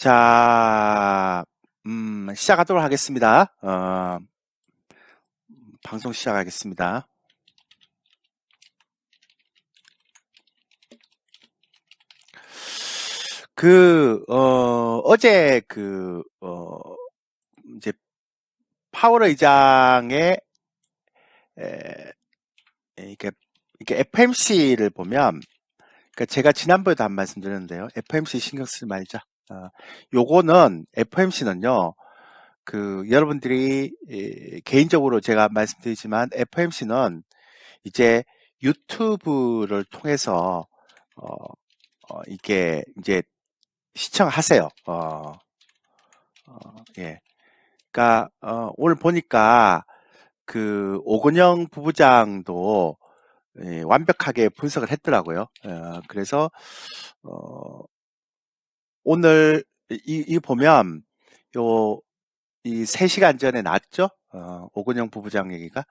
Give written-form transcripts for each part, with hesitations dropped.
자, 시작하도록 하겠습니다. 방송 시작하겠습니다. 어제 이제 파월 의장의, 이렇게 FMC를 보면, 그러니까 제가 지난번에도 한 말씀 드렸는데요. FMC 신경 쓰지 말자. 요거는, FMC는요, 여러분들이, 개인적으로 제가 말씀드리지만, FMC는 이제 유튜브를 통해서, 이게 이제 시청하세요. 예. 그러니까, 오늘 보니까 오건영 부부장도 완벽하게 분석을 했더라고요. 그래서, 오늘, 이 보면, 이 3시간 전에 났죠? 오건영 부부장 얘기가.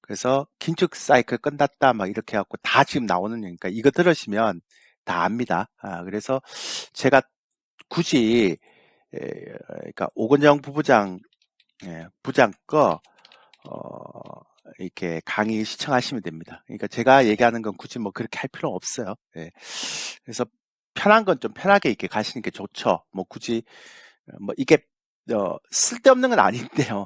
그래서 긴축 사이클 끝났다 막 이렇게 해갖고 다 지금 나오는 얘기니까 이거 들으시면 다 압니다. 그래서 제가 굳이 그러니까 오건영 부부장 부장 거 이렇게 강의 시청하시면 됩니다. 그러니까 제가 얘기하는 건 굳이 뭐 그렇게 할 필요 없어요. 그래서 편한 건 좀 편하게 이렇게 가시는 게 좋죠. 뭐 굳이 뭐 이게 쓸데없는 건 아닌데요.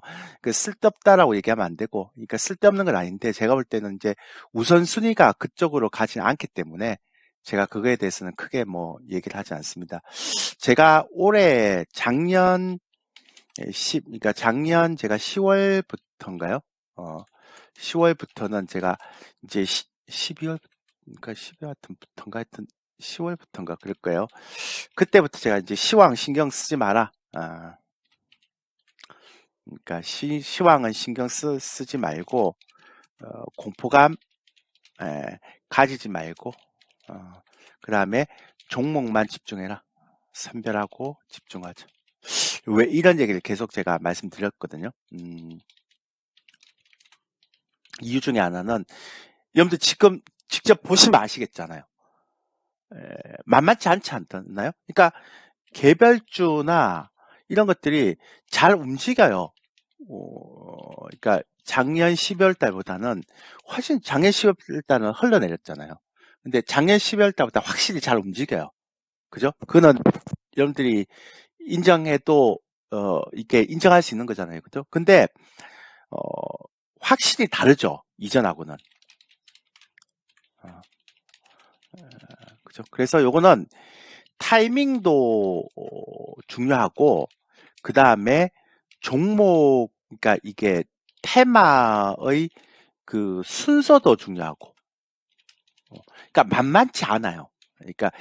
쓸데없다라고 얘기하면 안 되고, 그러니까 쓸데없는 건 아닌데, 제가 볼 때는 이제 우선순위가 그쪽으로 가지 않기 때문에, 제가 그거에 대해서는 크게 뭐 얘기를 하지 않습니다. 제가 올해 그러니까 작년 제가 10월부터인가요? 10월부터는 제가 이제 12월, 그러니까 12월부터인가 하여튼 10월부터인가 그럴 거예요. 그때부터 제가 이제 시황 신경 쓰지 마라. 그러니까 시황은 신경 쓰지 말고 공포감 가지지 말고 그 다음에 종목만 집중해라. 선별하고 집중하자. 왜 이런 얘기를 계속 제가 말씀드렸거든요. 이유 중에 하나는 여러분들 지금 직접 보시면 아시겠잖아요. 만만치 않지 않나요? 그러니까 개별주나 이런 것들이 잘 움직여요. 그러니까 작년 12월 달보다는 훨씬 작년 12월 달은 흘러내렸잖아요. 근데 작년 12월 달보다 확실히 잘 움직여요. 그죠? 그거는 여러분들이 인정해도 이렇게 인정할 수 있는 거잖아요. 그죠? 근데 확실히 다르죠. 이전하고는. 그죠? 그래서 요거는 타이밍도 중요하고 그 다음에 종목, 그러니까 이게 테마의 순서도 중요하고, 그러니까 만만치 않아요. 그러니까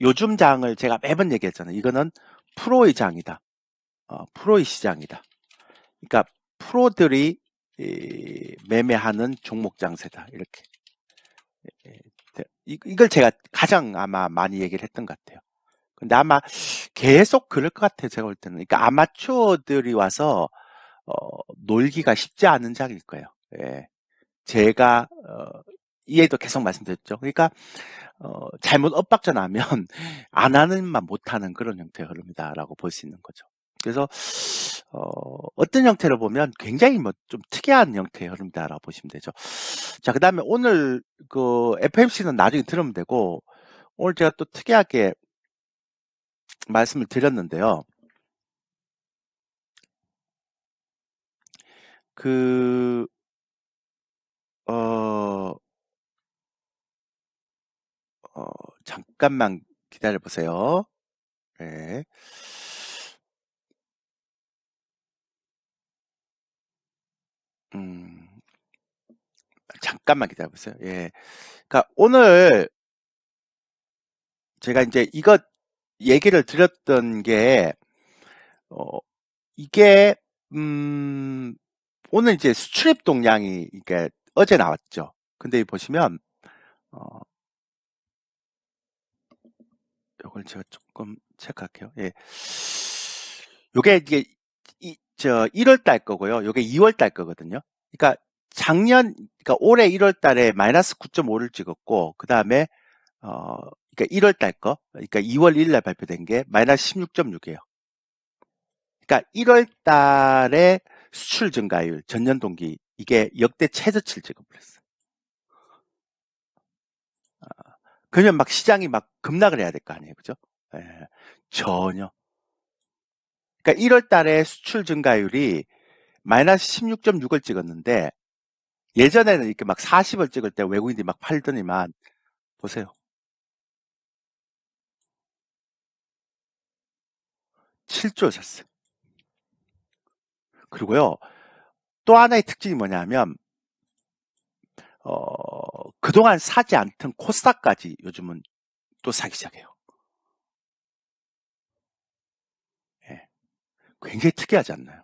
요즘 장을 제가 매번 얘기했잖아요. 이거는 프로의 장이다. 프로의 시장이다. 그러니까 프로들이 매매하는 종목 장세다. 이렇게. 이걸 제가 가장 아마 많이 얘기를 했던 것 같아요. 근데 아마 계속 그럴 것 같아요. 제가 볼 때는. 그러니까 아마추어들이 와서 놀기가 쉽지 않은 장일 거예요. 제가 이해도 계속 말씀드렸죠. 그러니까 잘못 엇박자 나면 안 하는만 못하는 그런 형태의 흐름이다라고 볼 수 있는 거죠. 그래서 어떤 형태를 보면 굉장히 뭐 좀 특이한 형태의 흐름이다라고 보시면 되죠. 자, 그 다음에 오늘 FMC는 나중에 들으면 되고, 오늘 제가 또 특이하게 말씀을 드렸는데요. 잠깐만 기다려 보세요. 네. 잠깐만 기다려 보세요. 예. 그러니까 오늘 제가 이제 이거 얘기를 드렸던 게 이게 오늘 이제 수출입 동향이 이게 어제 나왔죠. 근데 보시면 이걸 제가 조금 체크할게요. 예. 요게 이게 1월 달 거고요. 요게 2월 달 거거든요. 그러니까 그러니까 올해 1월 달에 마이너스 9.5를 찍었고, 그 다음에, 그러니까 1월 달 거, 그러니까 2월 1일 날 발표된 게 마이너스 16.6이에요. 그러니까 1월 달에 수출 증가율 전년 동기 이게 역대 최저치를 찍어버렸어요. 그러면 막 시장이 막 급락을 해야 될 거 아니에요, 그죠? 예, 전혀. 그러니까 1월 달에 수출 증가율이 마이너스 16.6을 찍었는데 예전에는 이렇게 막 40을 찍을 때 외국인들이 막 팔더니만 보세요. 7조 샀어요. 그리고요, 또 하나의 특징이 뭐냐면 그동안 사지 않던 코스닥까지 요즘은 또 사기 시작해요. 예, 굉장히 특이하지 않나요?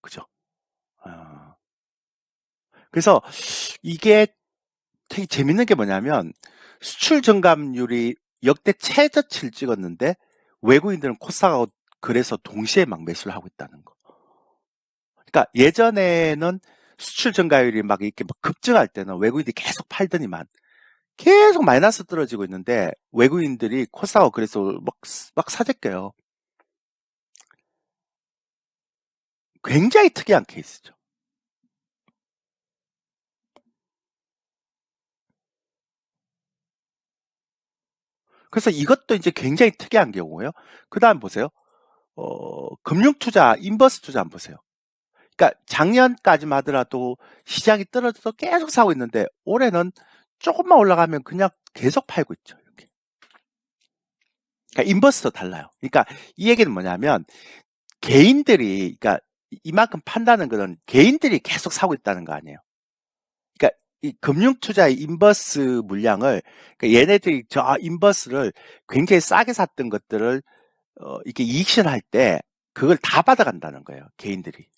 그죠? 어, 그래서 이게 되게 재밌는 게 뭐냐면 수출 증감률이 역대 최저치를 찍었는데 외국인들은 코스닥하고 그래서 동시에 막 매수를 하고 있다는 거. 그러니까 예전에는 수출 증가율이 막 이렇게 막 급증할 때는 외국인들이 계속 팔더니만 계속 마이너스 떨어지고 있는데 외국인들이 코스닥하고 그래서 막 사재껴요. 굉장히 특이한 케이스죠. 그래서 이것도 이제 굉장히 특이한 경우고요. 그 다음 보세요. 금융투자, 인버스 투자 한번 보세요. 그러니까 작년까지만 하더라도 시장이 떨어져서 계속 사고 있는데 올해는 조금만 올라가면 그냥 계속 팔고 있죠. 이렇게. 그러니까 인버스도 달라요. 그러니까 이 얘기는 뭐냐면 개인들이 그러니까 이만큼 판다는 것은 개인들이 계속 사고 있다는 거 아니에요. 그러니까 이 금융투자의 인버스 물량을 그러니까 얘네들이 저 인버스를 굉장히 싸게 샀던 것들을 이렇게 이익실할 때 그걸 다 받아간다는 거예요. 개인들이.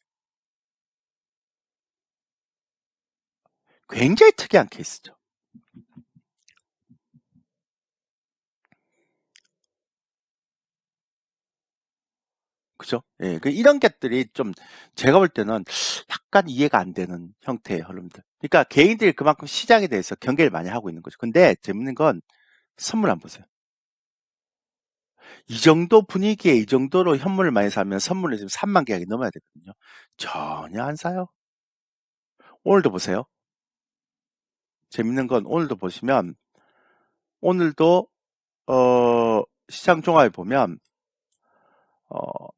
굉장히 특이한 케이스죠. 그죠? 예, 이런 것들이 좀 제가 볼 때는 약간 이해가 안 되는 형태의 흐름들. 그러니까 개인들이 그만큼 시장에 대해서 경계를 많이 하고 있는 거죠. 근데 재밌는 건 선물 안 보세요. 이 정도 분위기에 이 정도로 현물을 많이 사면 선물을 지금 3만 계약이 넘어야 되거든요. 전혀 안 사요. 오늘도 보세요. 재밌는 건 오늘도 보시면 오늘도 시장 종합에 보면 어,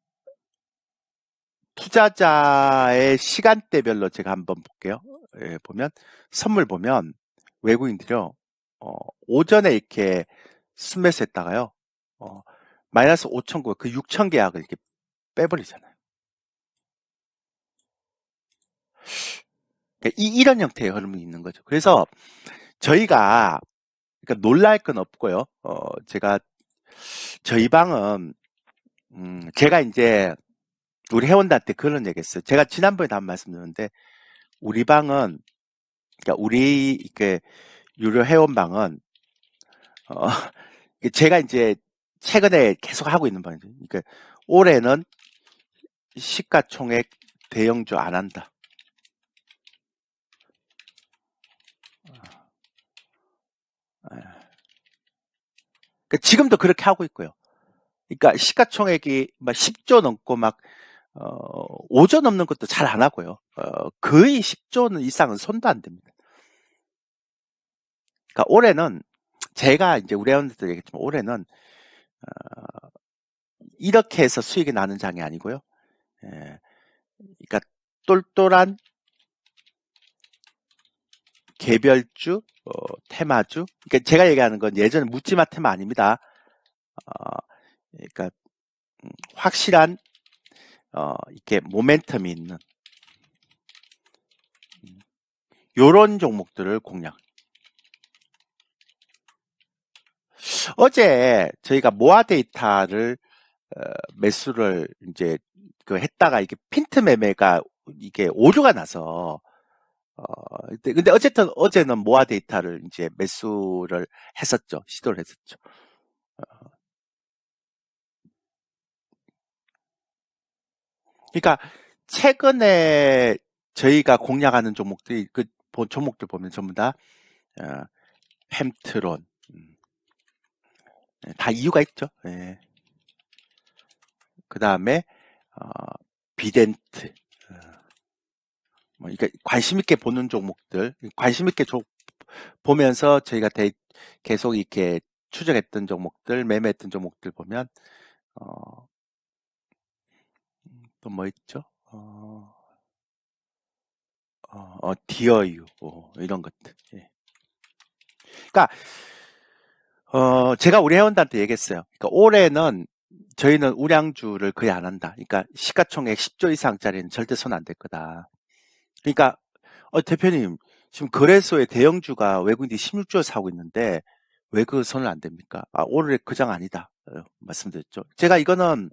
투자자의 시간대별로 제가 한번 볼게요. 예, 보면 선물 보면 외국인들이요. 오전에 이렇게 순매수했다가요. 어, 마이너스 5,900, 그 6천 계약을 이렇게 빼버리잖아요. 그러니까 이런 형태의 흐름이 있는 거죠. 그래서 저희가 그러니까 놀랄 건 없고요. 제가 저희 방은 제가 이제 우리 회원들한테 그런 얘기했어요. 제가 지난번에도 한 말씀드렸는데 우리 방은 그러니까 우리 이렇게 유료 회원방은 어, 제가 이제 최근에 계속 하고 있는 방이죠. 그러니까 올해는 시가총액 대형주 안 한다. 그러니까 지금도 그렇게 하고 있고요. 그러니까 시가총액이 막 10조 넘고 막 5조 넘는 것도 잘 안 하고요. 거의 10조 이상은 손도 안 됩니다. 그러니까 올해는 제가 이제 우리 회원들도 얘기했지만 올해는 이렇게 해서 수익이 나는 장이 아니고요. 예, 그러니까 똘똘한 개별주, 테마주. 그러니까 제가 얘기하는 건 예전 묻지마 테마 아닙니다. 어, 그러니까 확실한 이렇게 모멘텀이 있는 요런 종목들을 공략. 어제 저희가 모아 데이터를 매수를 이제 그 했다가 이게 핀트 매매가 이게 오류가 나서 근데 어쨌든 어제는 모아 데이터를 이제 매수를 했었죠. 시도를 했었죠. 그러니까 최근에 저희가 공략하는 종목들이 그 종목들 보면 전부 다 어, 햄트론, 다 이유가 있죠. 예. 그 다음에 비덴트. 그러니까 관심 있게 보는 종목들, 관심 있게 보면서 저희가 계속 이렇게 추적했던 종목들, 매매했던 종목들 보면 또 뭐 있죠? 디어유 이런 것들. 예. 그러니까 제가 우리 회원들한테 얘기했어요. 그러니까 올해는 저희는 우량주를 거의 안 한다. 그러니까 시가총액 10조 이상짜리는 절대 손 안 댈 거다. 그러니까 대표님 지금 거래소에 대형주가 외국인들이 16조 사고 있는데 왜 그 손을 안 댑니까? 올해 그 장 아니다. 말씀드렸죠. 제가 이거는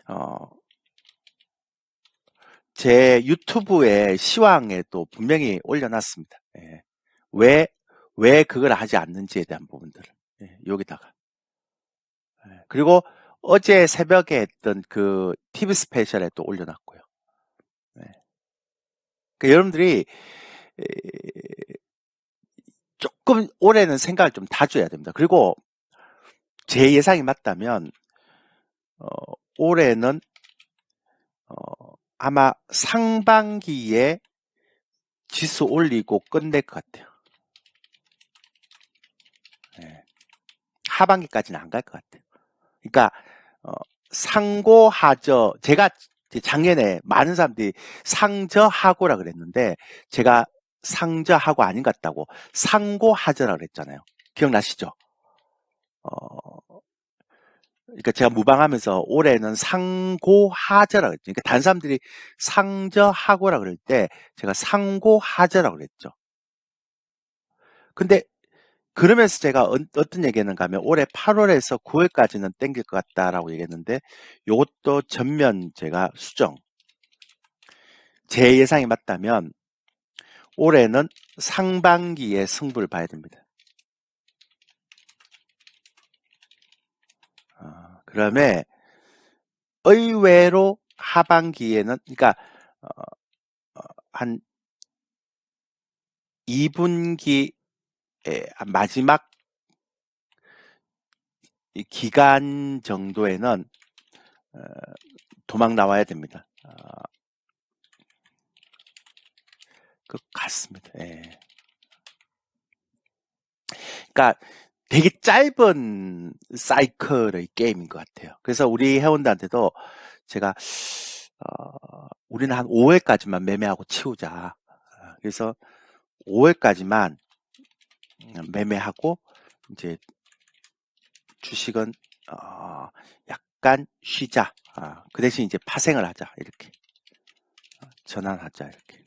어, 제 유튜브에 시황에도 분명히 올려놨습니다. 예. 왜 그걸 하지 않는지에 대한 부분들을 여기다가 그리고 어제 새벽에 했던 그 TV 스페셜에 또 올려놨고요. 그러니까 여러분들이 조금 올해는 생각을 좀 다져야 됩니다. 그리고 제 예상이 맞다면 올해는 아마 상반기에 지수 올리고 끝낼 것 같아요. 하반기까지는 안 갈 것 같아요. 그러니까 상고하저 제가 작년에 많은 사람들이 상저하고라 그랬는데 제가 상저하고 아닌 것 같다고 상고하저라 그랬잖아요. 기억나시죠? 그러니까 제가 무방하면서 올해는 상고하저라 그랬죠. 그러니까 다른 사람들이 상저하고라 그럴 때 제가 상고하저라 그랬죠. 근데 그러면서 제가 어떤 얘기했는가 하면 올해 8월에서 9월까지는 땡길 것 같다라고 얘기했는데 이것도 전면 제가 수정. 제 예상이 맞다면 올해는 상반기에 승부를 봐야 됩니다. 그다음에 의외로 하반기에는 그러니까 한 2분기 마지막 기간 정도에는 도망 나와야 됩니다. 그 같습니다. 예. 그러니까 되게 짧은 사이클의 게임인 것 같아요. 그래서 우리 회원들한테도 제가 우리는 한 5월까지만 매매하고 치우자. 그래서 5월까지만 매매하고 이제 주식은 약간 쉬자. 그 대신 이제 파생을 하자. 이렇게 전환하자. 이렇게.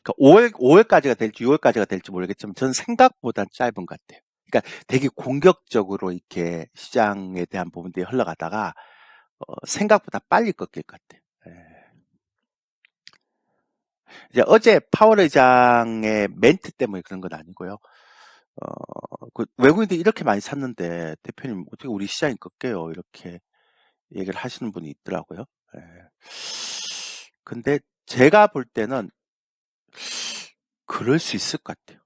그러니까 5월까지가 될지 6월까지가 될지 모르겠지만 저는 생각보다 짧은 것 같아요. 그러니까 되게 공격적으로 이렇게 시장에 대한 부분들이 흘러가다가 생각보다 빨리 꺾일 것 같아요. 이제 어제 파월 의장의 멘트 때문에 그런 건 아니고요. 그 외국인들이 이렇게 많이 샀는데 대표님 어떻게 우리 시장이 꺾여요? 이렇게 얘기를 하시는 분이 있더라고요. 근데 제가 볼 때는 그럴 수 있을 것 같아요.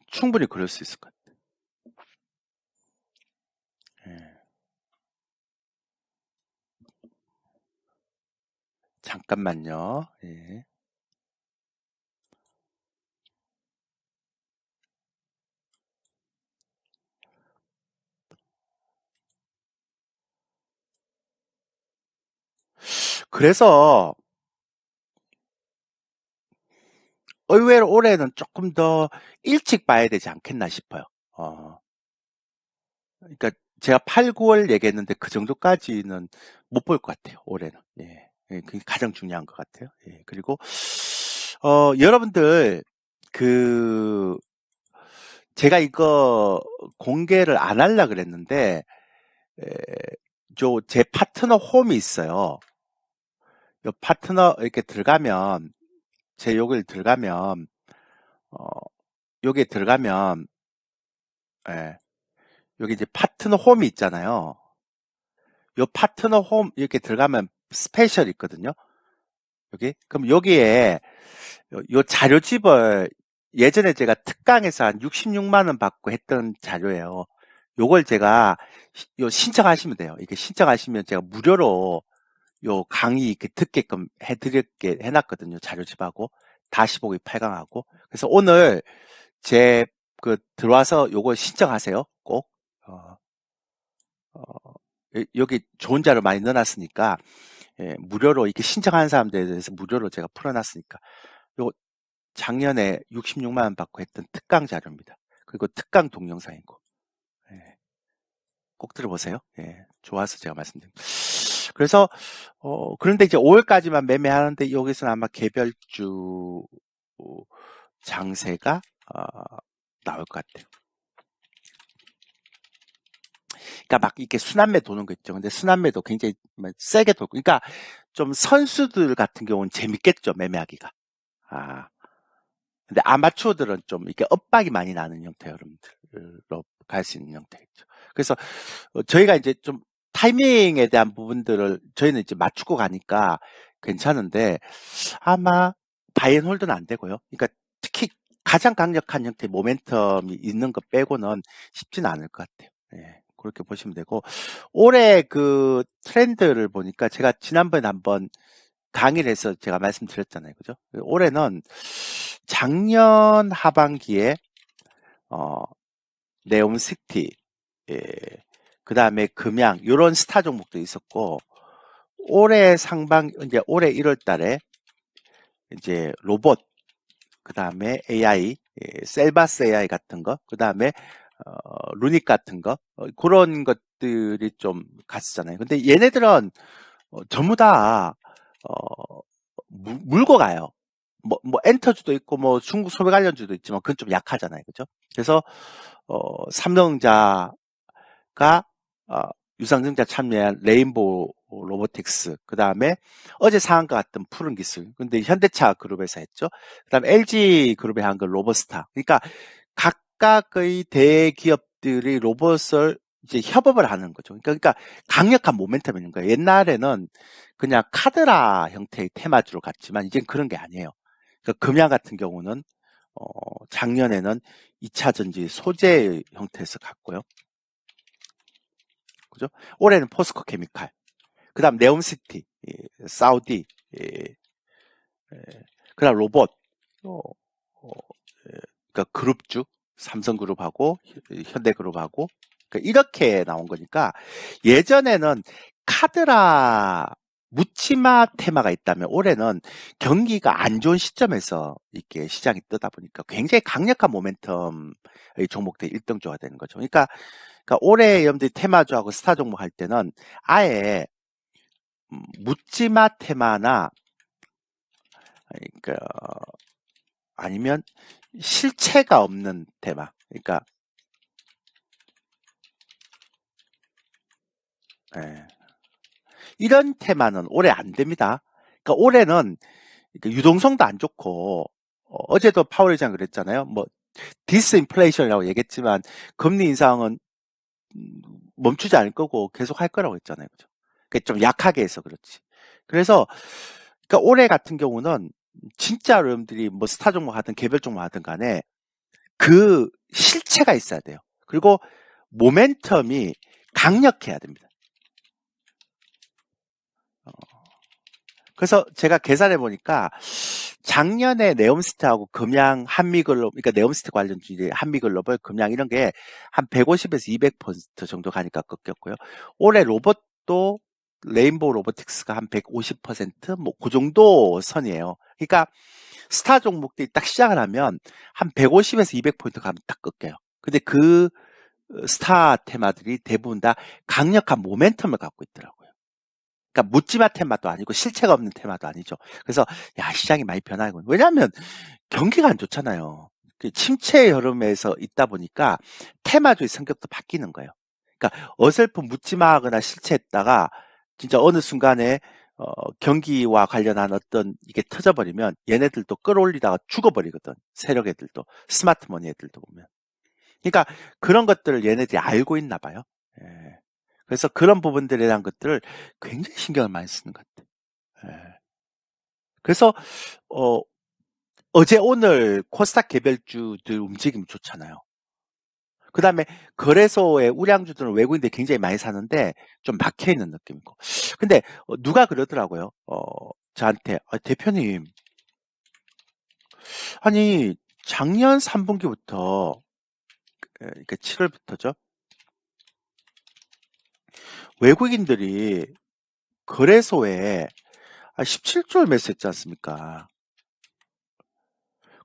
충분히 그럴 수 있을 것 같아요. 잠깐만요. 예. 그래서 의외로 올해는 조금 더 일찍 봐야 되지 않겠나 싶어요. 그러니까 제가 8, 9월 얘기했는데 그 정도까지는 못 볼 것 같아요. 올해는. 예. 그게 가장 중요한 것 같아요. 예. 그리고 여러분들 그 제가 이거 공개를 안 하려 그랬는데 제 파트너 홈이 있어요. 이 파트너 이렇게 들어가면 제 여기를 들어가면 여기에 들어가면 예, 여기 이제 파트너 홈이 있잖아요. 요 파트너 홈 이렇게 들어가면 스페셜 있거든요. 여기. 그럼 여기에 요 자료집을 예전에 제가 특강에서 한 66만 원 받고 했던 자료예요. 요걸 제가 요 신청하시면 돼요. 이게 신청하시면 제가 무료로 요 강의 이렇게 듣게끔 해드릴게 해놨거든요. 자료집하고 다시 보기 8강하고. 그래서 오늘 제 그 들어와서 요거 신청하세요. 꼭. 어, 어, 여기 좋은 자료 많이 넣어놨으니까 예, 무료로 이렇게 신청하는 사람들에 대해서 무료로 제가 풀어놨으니까 요 작년에 66만 원 받고 했던 특강 자료입니다. 그리고 특강 동영상이고 예, 꼭 들어보세요. 예, 좋아서 제가 말씀드립니다. 그래서 그런데 이제 5월까지만 매매하는데 여기서는 아마 개별주 장세가 나올 것 같아요. 그러니까 막 이렇게 순환매 도는 거 있죠. 근데 순환매도 굉장히 세게 돌고, 그러니까 좀 선수들 같은 경우는 재밌겠죠, 매매하기가. 아, 근데 아마추어들은 좀 이렇게 엇박이 많이 나는 형태, 여러분들로 갈 수 있는 형태겠죠. 그래서 저희가 이제 좀 타이밍에 대한 부분들을 저희는 이제 맞추고 가니까 괜찮은데 아마 바이앤홀드는 안 되고요. 그러니까 특히 가장 강력한 형태의 모멘텀이 있는 것 빼고는 쉽지는 않을 것 같아요. 예, 그렇게 보시면 되고 올해 그 트렌드를 보니까 제가 지난번에 한번 강의를 해서 제가 말씀드렸잖아요. 그죠? 올해는 작년 하반기에 어, 네옴시티, 예, 그 다음에 금양 이런 스타 종목도 있었고 올해 상반 이제 올해 1월 달에 이제 로봇 그 다음에 AI, 셀바스 AI 같은 거, 그 다음에 루닉 같은 거 그런 것들이 좀 갔었잖아요. 근데 얘네들은 전부 다 물고 가요. 뭐 엔터주도 있고 뭐 중국 소비 관련주도 있지만 그건 좀 약하잖아요, 그죠? 그래서 삼성전자가 어, 유상증자 참여한 레인보우 로보틱스, 그 다음에 어제 상한가 같은 푸른 기술, 근데 현대차 그룹에서 했죠. 그 다음에 LG 그룹에 한 건 로보스타. 그러니까 각각의 대기업들이 로봇을 이제 협업을 하는 거죠. 그러니까 강력한 모멘텀이 있는 거예요. 옛날에는 그냥 카드라 형태의 테마주로 갔지만 이젠 그런 게 아니에요. 그러니까 금양 같은 경우는 작년에는 2차 전지 소재 형태에서 갔고요. 그죠? 올해는 포스코 케미칼, 그 다음 네옴시티, 사우디, 그 다음 로봇, 어, 어, 그러니까 그룹주, 삼성그룹하고 현대그룹하고 그러니까 이렇게 나온 거니까 예전에는 카드라 묻지마 테마가 있다면 올해는 경기가 안 좋은 시점에서 이렇게 시장이 뜨다 보니까 굉장히 강력한 모멘텀의 종목들이 일등조가 되는 거죠. 그러니까 올해 여러분들이 테마주하고 스타 종목 할 때는 아예 묻지마 테마나 그러니까 아니면 실체가 없는 테마. 그러니까 예, 이런 테마는 올해 안 됩니다. 그러니까 올해는 유동성도 안 좋고 어제도 파월 의장 그랬잖아요. 뭐 디스인플레이션이라고 얘기했지만 금리 인상은 멈추지 않을 거고 계속 할 거라고 했잖아요. 그죠? 그러니까 좀 약하게 해서 그렇지. 그래서 그러니까 올해 같은 경우는 진짜 여러분들이 뭐 스타 종목 하든 개별 종목 하든 간에 그 실체가 있어야 돼요. 그리고 모멘텀이 강력해야 됩니다. 그래서 제가 계산해 보니까 작년에 네옴스타하고 금양 한미글로 그러니까 네옴스타 관련주 한미글로벌 금양 이런 게 한 150에서 200% 정도 가니까 꺾였고요. 올해 로봇도 레인보우 로보틱스가 한 150%뭐 그 정도 선이에요. 그러니까 스타 종목들이 딱 시작을 하면 한 150에서 200포인트 가면 딱 꺾여요. 근데 그 스타 테마들이 대부분 다 강력한 모멘텀을 갖고 있더라고요. 그러니까 묻지마 테마도 아니고 실체가 없는 테마도 아니죠. 그래서 야 시장이 많이 변하고 왜냐하면 경기가 안 좋잖아요. 침체 흐름에서 있다 보니까 테마주의 성격도 바뀌는 거예요. 그러니까 어설픈 묻지마하거나 실체했다가 진짜 어느 순간에 경기와 관련한 어떤 이게 터져버리면 얘네들도 끌어올리다가 죽어버리거든. 세력 애들도 스마트머니 애들도 보면. 그러니까 그런 것들을 얘네들이 알고 있나 봐요. 예. 그래서 그런 부분들에 대한 것들을 굉장히 신경을 많이 쓰는 것 같아요. 예. 그래서 어제 오늘 코스닥 개별주들 움직임 좋잖아요. 그 다음에 거래소의 우량주들은 외국인들이 굉장히 많이 사는데 좀 막혀있는 느낌이고. 근데 누가 그러더라고요. 저한테 대표님 아니 작년 3분기부터 그러니까 7월부터죠. 외국인들이 거래소에 17조를 매수했지 않습니까?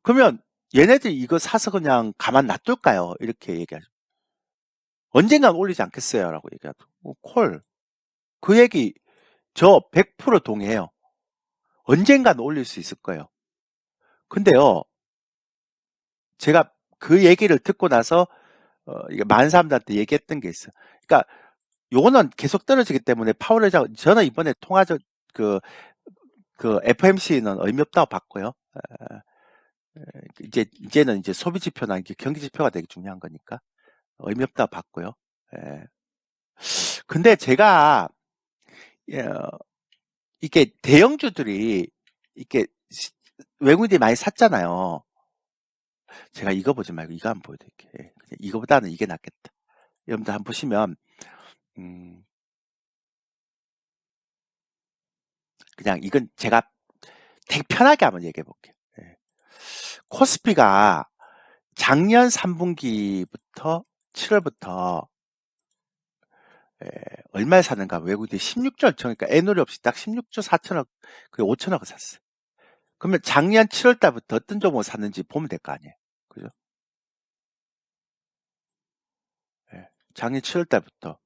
그러면 얘네들이 이거 사서 그냥 가만 놔둘까요? 이렇게 얘기하죠. 언젠간 올리지 않겠어요? 라고 얘기하죠. 콜. 그 얘기 저 100% 동의해요. 언젠간 올릴 수 있을 거예요. 근데요, 제가 그 얘기를 듣고 나서 이게 많은 사람들한테 얘기했던 게 있어요. 그러니까 요거는 계속 떨어지기 때문에 파월을 저는 이번에 통화적 그 FMC는 의미 없다고 봤고요. 이제는 이제 소비 지표나 이제 경기 지표가 되게 중요한 거니까 의미 없다고 봤고요. 예. 근데 제가 이게 대형주들이 이렇게 외국인들이 많이 샀잖아요. 제가 이거 보지 말고 이거 한번 보여드릴게요. 예. 이거보다는 이게 낫겠다. 여러분들 한번 보시면 그냥 이건 제가 되게 편하게 한번 얘기해 볼게요. 예. 코스피가 작년 3분기부터 7월부터 얼마에 사는가 외국인들이 16조 그러니까 애누리 없이 딱 16조 4천억 그 5천억을 샀어요. 그러면 작년 7월 달부터 어떤 종목을 샀는지 보면 될 거 아니에요. 그죠? 예. 작년 7월 달부터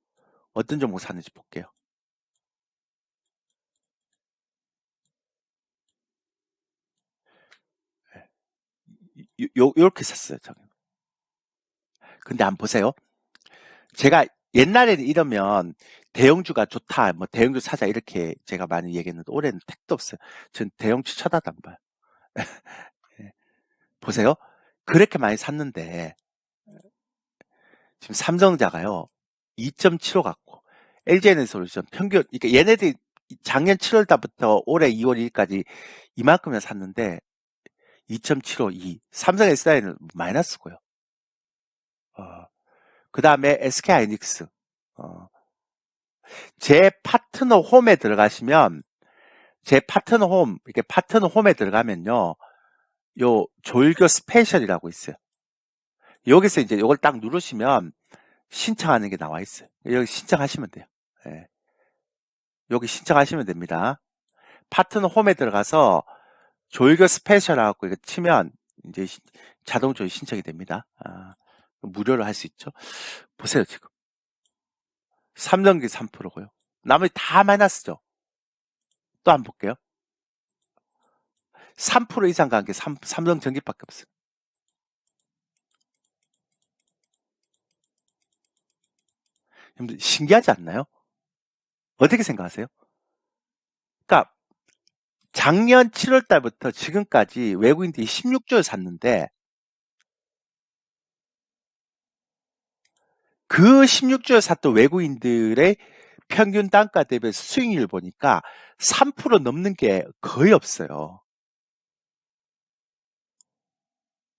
어떤 종목 샀는지 볼게요. 요렇게 샀어요, 작년. 근데 한번 보세요. 제가 옛날에는 이러면 대형주가 좋다, 뭐 대형주 사자 이렇게 제가 많이 얘기했는데 올해는 택도 없어요. 전 대형주 쳐다도 안 봐요. 예. 보세요. 그렇게 많이 샀는데 지금 삼성자가요 2.75 갖고 LG에너지솔루션 평균 그러니까 얘네들이 작년 7월 달부터 올해 2월 2일까지 이만큼이나 샀는데 2.752 삼성 SDI는 마이너스고요. 그 다음에 SK하이닉스 제 파트너 홈에 들어가시면 제 파트너 홈 이렇게 파트너 홈에 들어가면요 요 조일교 스페셜이라고 있어요. 여기서 이제 이걸 딱 누르시면 신청하는 게 나와 있어요. 여기 신청하시면 돼요. 예. 여기 신청하시면 됩니다. 파트너 홈에 들어가서 조일교 스페셜하고 이거 치면 이제 자동 조일 신청이 됩니다. 무료로 할 수 있죠. 보세요 지금 삼성기 3%고요. 나머지 다 마이너스죠. 또 한번 볼게요. 3% 이상 간 게 삼성전기밖에 없어요. 신기하지 않나요? 어떻게 생각하세요? 그러니까 작년 7월 달부터 지금까지 외국인들이 16조를 샀는데 그 16조를 샀던 외국인들의 평균 단가 대비 수익률 보니까 3% 넘는 게 거의 없어요.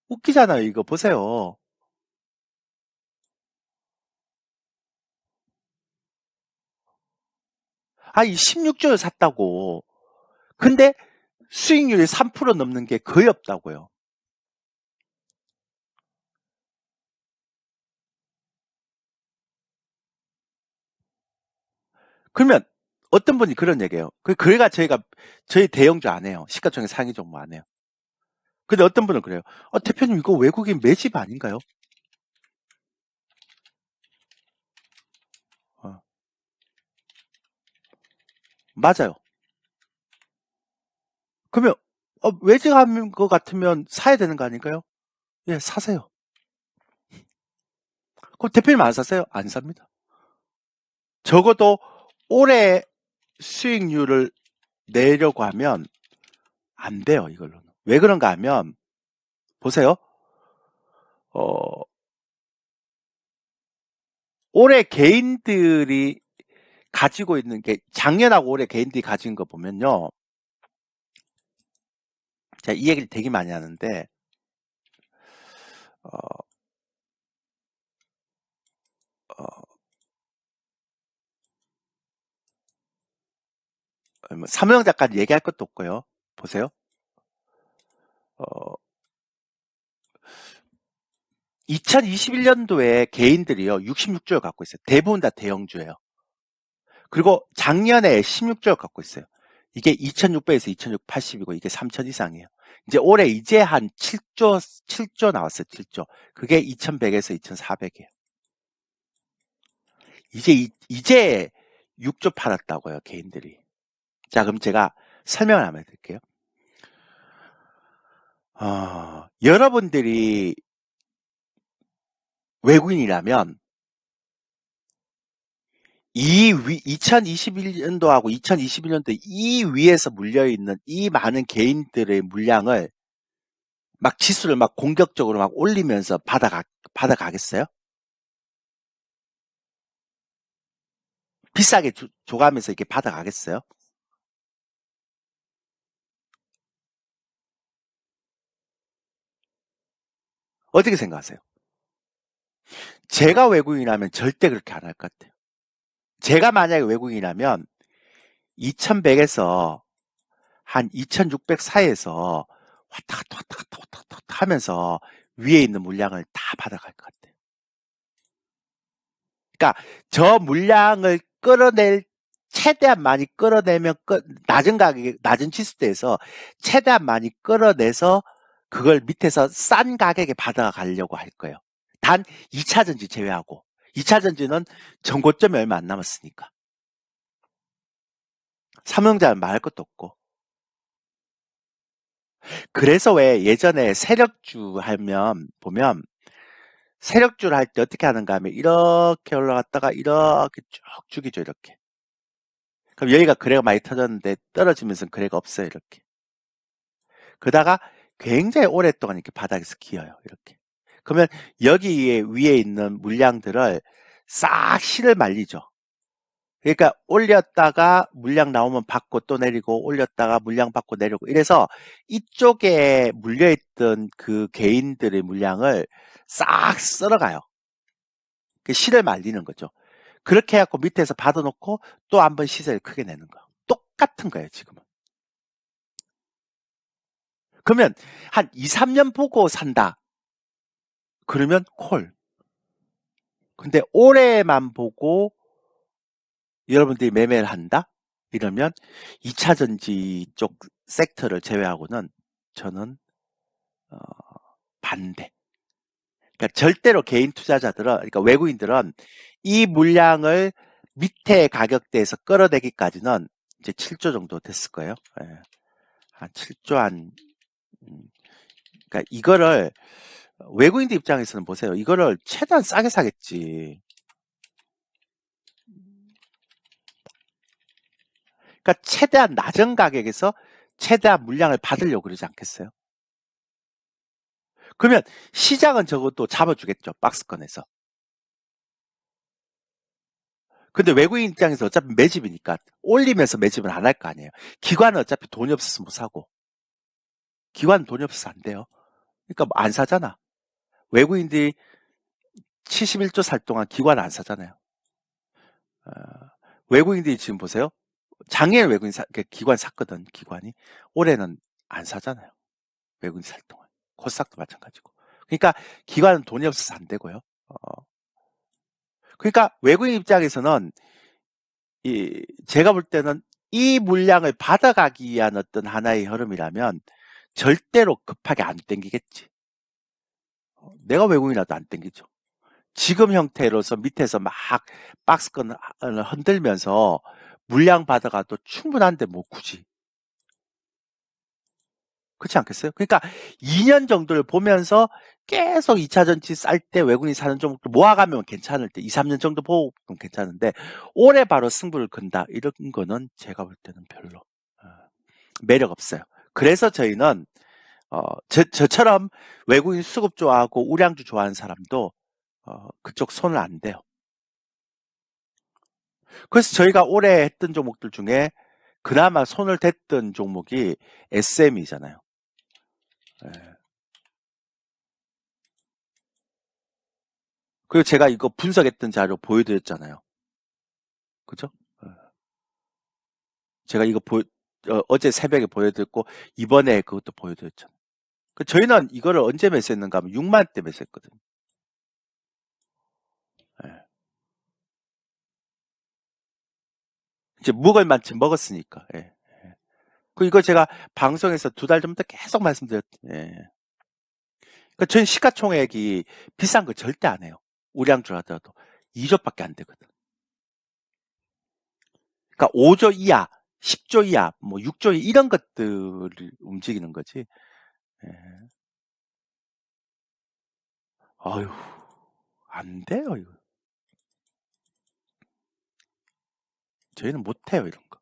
웃기잖아요. 이거 보세요. 이 16조를 샀다고. 근데 수익률이 3% 넘는 게 거의 없다고요. 그러면 어떤 분이 그런 얘기해요. 그래가 저희 대형주 안 해요. 시가총액 상위 종목 안 해요. 근데 어떤 분은 그래요. 대표님 이거 외국인 매집 아닌가요? 어, 맞아요. 그러면 외집하는 것 같으면 사야 되는 거 아닌가요? 예, 사세요. 그럼 대표님 안 사세요? 안 삽니다. 적어도 올해 수익률을 내려고 하면 안 돼요, 이걸로는. 왜 그런가 하면, 보세요. 올해 개인들이 가지고 있는 게 작년하고 올해 개인들이 가진 거 보면요. 제가 이 얘기를 되게 많이 하는데 어, 뭐 삼성 작가는 얘기할 것도 없고요. 보세요. 어, 2021년도에 개인들이요 66조를 갖고 있어요. 대부분 다 대형주예요. 그리고 작년에 16조를 갖고 있어요. 이게 2,600에서 2,680이고 이게 3,000 이상이에요. 이제 올해 이제 한 7조 나왔어요. 7조. 그게 2,100에서 2,400이에요. 이제 6조 팔았다고요, 개인들이. 자, 그럼 제가 설명을 한번 해드릴게요. 여러분들이 외국인이라면 2021년도하고 2021년도 이 위에서 물려있는 이 많은 개인들의 물량을 막 지수를 막 공격적으로 막 올리면서 받아가겠어요? 비싸게 줘가면서 이렇게 받아가겠어요? 어떻게 생각하세요? 제가 외국인이라면 절대 그렇게 안 할 것 같아요. 제가 만약에 외국인이라면 2100에서 한 2600 사이에서 왔다 갔다 하면서 위에 있는 물량을 다 받아갈 것 같아요. 그러니까 저 물량을 최대한 많이 끌어내면 낮은 가격에 낮은 지수대에서 최대한 많이 끌어내서 그걸 밑에서 싼 가격에 받아가려고 할 거예요. 단 2차 전지 제외하고 2차 전지는 전고점이 얼마 안 남았으니까 삼성전자는 말할 것도 없고 그래서 왜 예전에 세력주 하면 보면 세력주를 할 때 어떻게 하는가 하면 이렇게 올라갔다가 이렇게 쭉 죽이죠 이렇게. 그럼 여기가 거래가 많이 터졌는데 떨어지면서 거래가 없어요 이렇게. 그러다가 굉장히 오랫동안 이렇게 바닥에서 기어요 이렇게. 그러면 여기 위에 있는 물량들을 싹 실을 말리죠. 그러니까 올렸다가 물량 나오면 받고 또 내리고 올렸다가 물량 받고 내리고 이래서 이쪽에 물려있던 그 개인들의 물량을 싹 쓸어가요. 그 실을 말리는 거죠. 그렇게 해갖고 밑에서 받아놓고 또 한 번 시세를 크게 내는 거. 똑같은 거예요, 지금은. 그러면 한 2, 3년 보고 산다. 그러면 콜. 근데 올해만 보고 여러분들이 매매를 한다? 이러면 2차 전지 쪽 섹터를 제외하고는 저는 어, 반대. 그러니까 절대로 개인 투자자들은, 그러니까 외국인들은 이 물량을 밑에 가격대에서 끌어내기까지는 이제 7조 정도 됐을 거예요. 예. 한 7조 음, 그러니까 이거를 외국인들 입장에서는 보세요. 이거를 최대한 싸게 사겠지. 그러니까 최대한 낮은 가격에서 최대한 물량을 받으려고 그러지 않겠어요? 그러면 시장은 저것도 잡아주겠죠. 박스권에서. 근데 외국인 입장에서 어차피 매집이니까 올리면서 매집은 안 할 거 아니에요. 기관은 어차피 돈이 없어서 못 사고. 기관은 돈이 없어서 안 돼요. 그러니까 뭐안 사잖아. 외국인들이 71조 살 동안 기관 안 사잖아요. 어, 외국인들이 지금 보세요. 작년에 기관 샀거든, 기관이. 올해는 안 사잖아요. 외국인 살 동안. 코스닥도 마찬가지고. 그러니까 기관은 돈이 없어서 안 되고요. 그러니까 외국인 입장에서는 제가 볼 때는 이 물량을 받아가기 위한 어떤 하나의 흐름이라면 절대로 급하게 안 땡기겠지. 내가 외국인이라도 안 땡기죠. 지금 형태로서 밑에서 막 박스권을 흔들면서 물량 받아가도 충분한데 뭐 굳이. 그렇지 않겠어요? 그러니까 2년 정도를 보면서 계속 2차 전지 쌀 때 외국인이 사는 좀 모아가면 괜찮을 때 2, 3년 정도 보고 괜찮은데 올해 바로 승부를 건다 이런 거는 제가 볼 때는 별로 매력 없어요. 그래서 저희는 저처럼 외국인 수급 좋아하고 우량주 좋아하는 사람도 그쪽 손을 안 대요. 그래서 저희가 올해 했던 종목들 중에 그나마 손을 댔던 종목이 SM이잖아요. 예. 그리고 제가 이거 분석했던 자료 보여드렸잖아요. 그죠? 예. 제가 이거 어제 새벽에 보여드렸고, 이번에 그것도 보여드렸잖아요. 저희는 이거를 언제 매수했는가 하면 6만 때 매수했거든요. 예. 이제 먹을 만큼 먹었으니까. 예. 이거 제가 방송에서 2달 전부터 계속 말씀드렸죠. 저는 시가총액이 비싼 거 절대 안 해요. 우량주 하더라도 2조밖에 안 되거든. 그러니까 5조 이하, 10조 이하, 뭐 6조 이하 이런 것들을 움직이는 거지. 예. 아유, 안 돼요, 이거. 저희는 못 해요, 이런 거.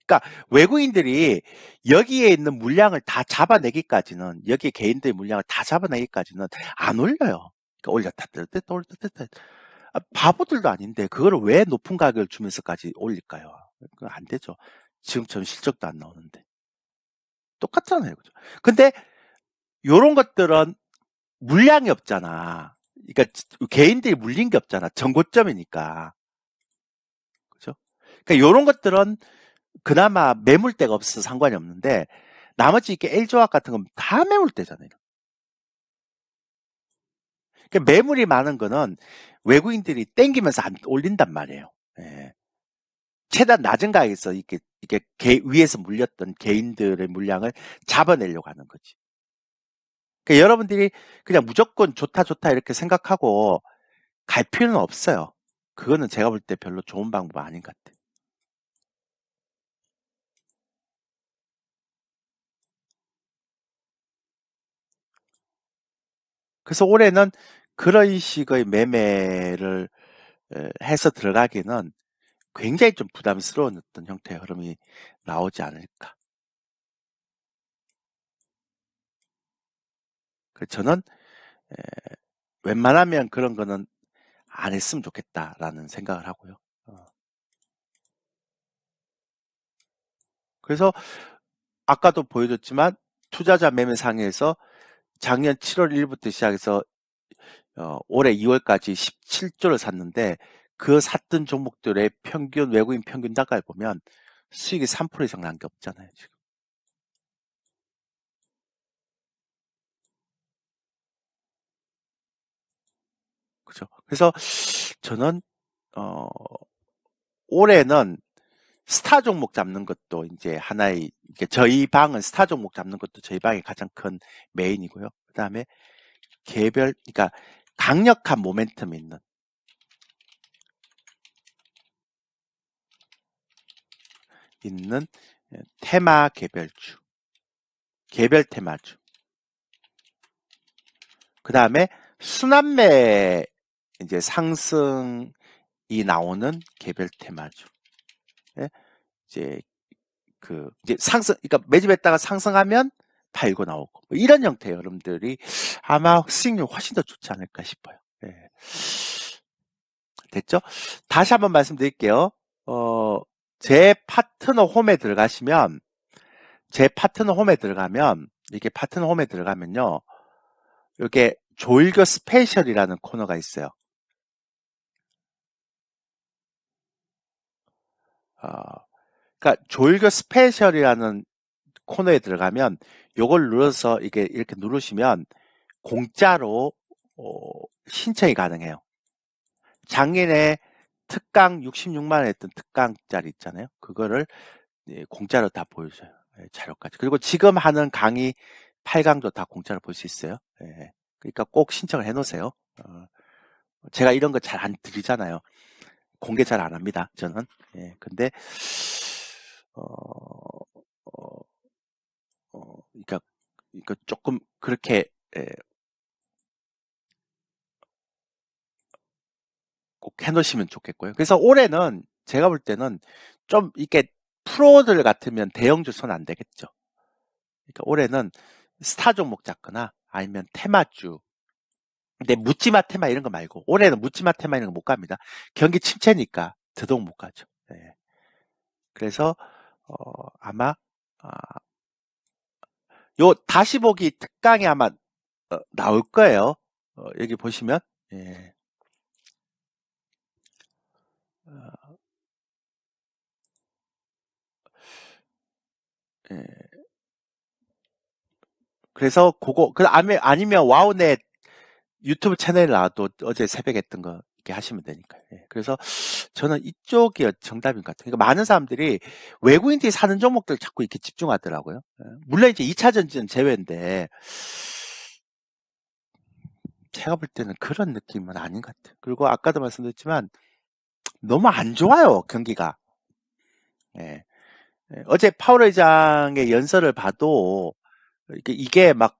그러니까 외국인들이 여기에 있는 물량을 다 잡아내기까지는, 여기 개인들의 물량을 다 잡아내기까지는 안 올려요. 그러니까 올렸다 뗐다 올렸다 뗐다. 바보들도 아닌데 그거를 왜 높은 가격을 주면서까지 올릴까요? 그건 안 되죠. 지금처럼 실적도 안 나오는데. 똑같잖아요. 그죠? 근데 요런 것들은 물량이 없잖아. 그러니까 개인들이 물린 게 없잖아. 전고점이니까. 그죠? 그러니까 요런 것들은 그나마 매물대가 없어서 상관이 없는데, 나머지 이렇게 L조합 같은 건 다 매물대잖아요. 그러니까 매물이 많은 거는 외국인들이 땡기면서 안 올린단 말이에요. 예. 최대한 낮은 가격에서 이렇게 위에서 물렸던 개인들의 물량을 잡아내려고 하는 거지. 그러니까 여러분들이 그냥 무조건 좋다 좋다 이렇게 생각하고 갈 필요는 없어요. 그거는 제가 볼 때 별로 좋은 방법 아닌 것 같아요. 그래서 올해는 그런 식의 매매를 해서 들어가기는 굉장히 좀 부담스러운 어떤 형태의 흐름이 나오지 않을까. 저는 웬만하면 그런 거는 안 했으면 좋겠다라는 생각을 하고요. 그래서 아까도 보여줬지만 투자자 매매상에서 작년 7월 1일부터 시작해서 올해 2월까지 17조를 샀는데, 그 샀던 종목들의 평균 외국인 평균 단가를 보면 수익이 3% 이상 난 게 없잖아요, 지금. 그죠? 그래서 저는 올해는 스타 종목 잡는 것도 이제 하나의, 저희 방은 스타 종목 잡는 것도 저희 방의 가장 큰 메인이고요. 그 다음에 그러니까 강력한 모멘텀 있는 테마 개별 테마주. 그 다음에 순환매 이제 상승이 나오는 개별 테마주. 예? 이제 상승, 그러니까 매집했다가 상승하면 팔고 나오고, 뭐 이런 형태의 여러분들이 아마 수익률 훨씬 더 좋지 않을까 싶어요. 예. 됐죠? 다시 한번 말씀드릴게요. 제 파트너 홈에 들어가시면, 이렇게 파트너 홈에 들어가면요, 이렇게 조일교 스페셜이라는 코너가 있어요. 그러니까 조일교 스페셜이라는 코너에 들어가면 요걸 눌러서 이렇게 누르시면 공짜로 신청이 가능해요. 작년에 특강 66만 원 했던 특강짜리 있잖아요. 그거를 공짜로 다 보여줘요. 자료까지. 그리고 지금 하는 강의 8강도 다 공짜로 볼 수 있어요. 그러니까 꼭 신청을 해 놓으세요. 제가 이런 거 잘 안 드리잖아요. 공개 잘 안 합니다. 저는. 근데 어, 어, 그러니까 조금 그렇게 꼭 해놓으시면 좋겠고요. 그래서 올해는 제가 볼 때는 좀 이렇게 프로들 같으면 대형주 손 안 되겠죠. 그러니까 올해는 스타 종목 잡거나 아니면 테마주. 근데 묻지마 테마 이런 거 말고 올해는 묻지마 테마 이런 거 못 갑니다. 경기 침체니까 더더욱 못 가죠. 예. 그래서 아마 아, 요 다시 보기 특강이 아마 나올 거예요. 여기 보시면 예. 어, 예. 그래서 그거 아니면 와우넷 유튜브 채널에 나와도 어제 새벽에 했던 거 이렇게 하시면 되니까요. 예. 그래서 저는 이쪽이 정답인 것 같아요. 그러니까 많은 사람들이 외국인들이 사는 종목들 자꾸 이렇게 집중하더라고요. 예. 물론 이제 2차 전지는 제외인데 제가 볼 때는 그런 느낌은 아닌 것 같아요. 그리고 아까도 말씀드렸지만 너무 안 좋아요, 경기가. 예. 예. 어제 파월 의장의 연설을 봐도 이게 막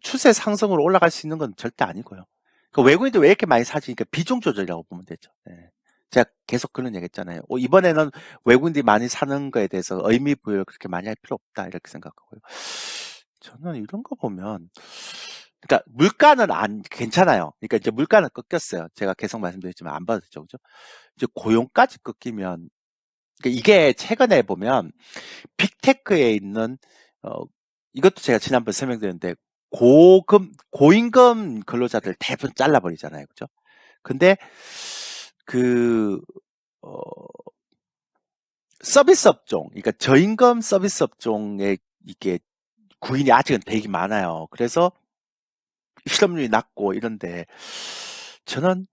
추세 상승으로 올라갈 수 있는 건 절대 아니고요. 그 외국인들 왜 이렇게 많이 사지? 그러니까 비중 조절이라고 보면 되죠. 예. 제가 계속 그런 얘기 했잖아요. 이번에는 외국인들이 많이 사는 거에 대해서 의미 부여를 그렇게 많이 할 필요 없다. 이렇게 생각하고요. 저는 이런 거 보면, 그러니까 물가는 괜찮아요. 그러니까 이제 물가는 꺾였어요. 제가 계속 말씀드렸지만 안 받았죠. 그죠? 이제 고용까지 꺾이면, 그러니까 이게 최근에 보면 빅테크에 있는, 어, 이것도 제가 지난번 설명드렸는데, 고임금 근로자들 대부분 잘라버리잖아요. 그죠? 근데, 그, 어, 서비스 업종, 그러니까 저임금 서비스 업종에 이게 구인이 아직은 되게 많아요. 그래서 실업률이 낮고 이런데, 저는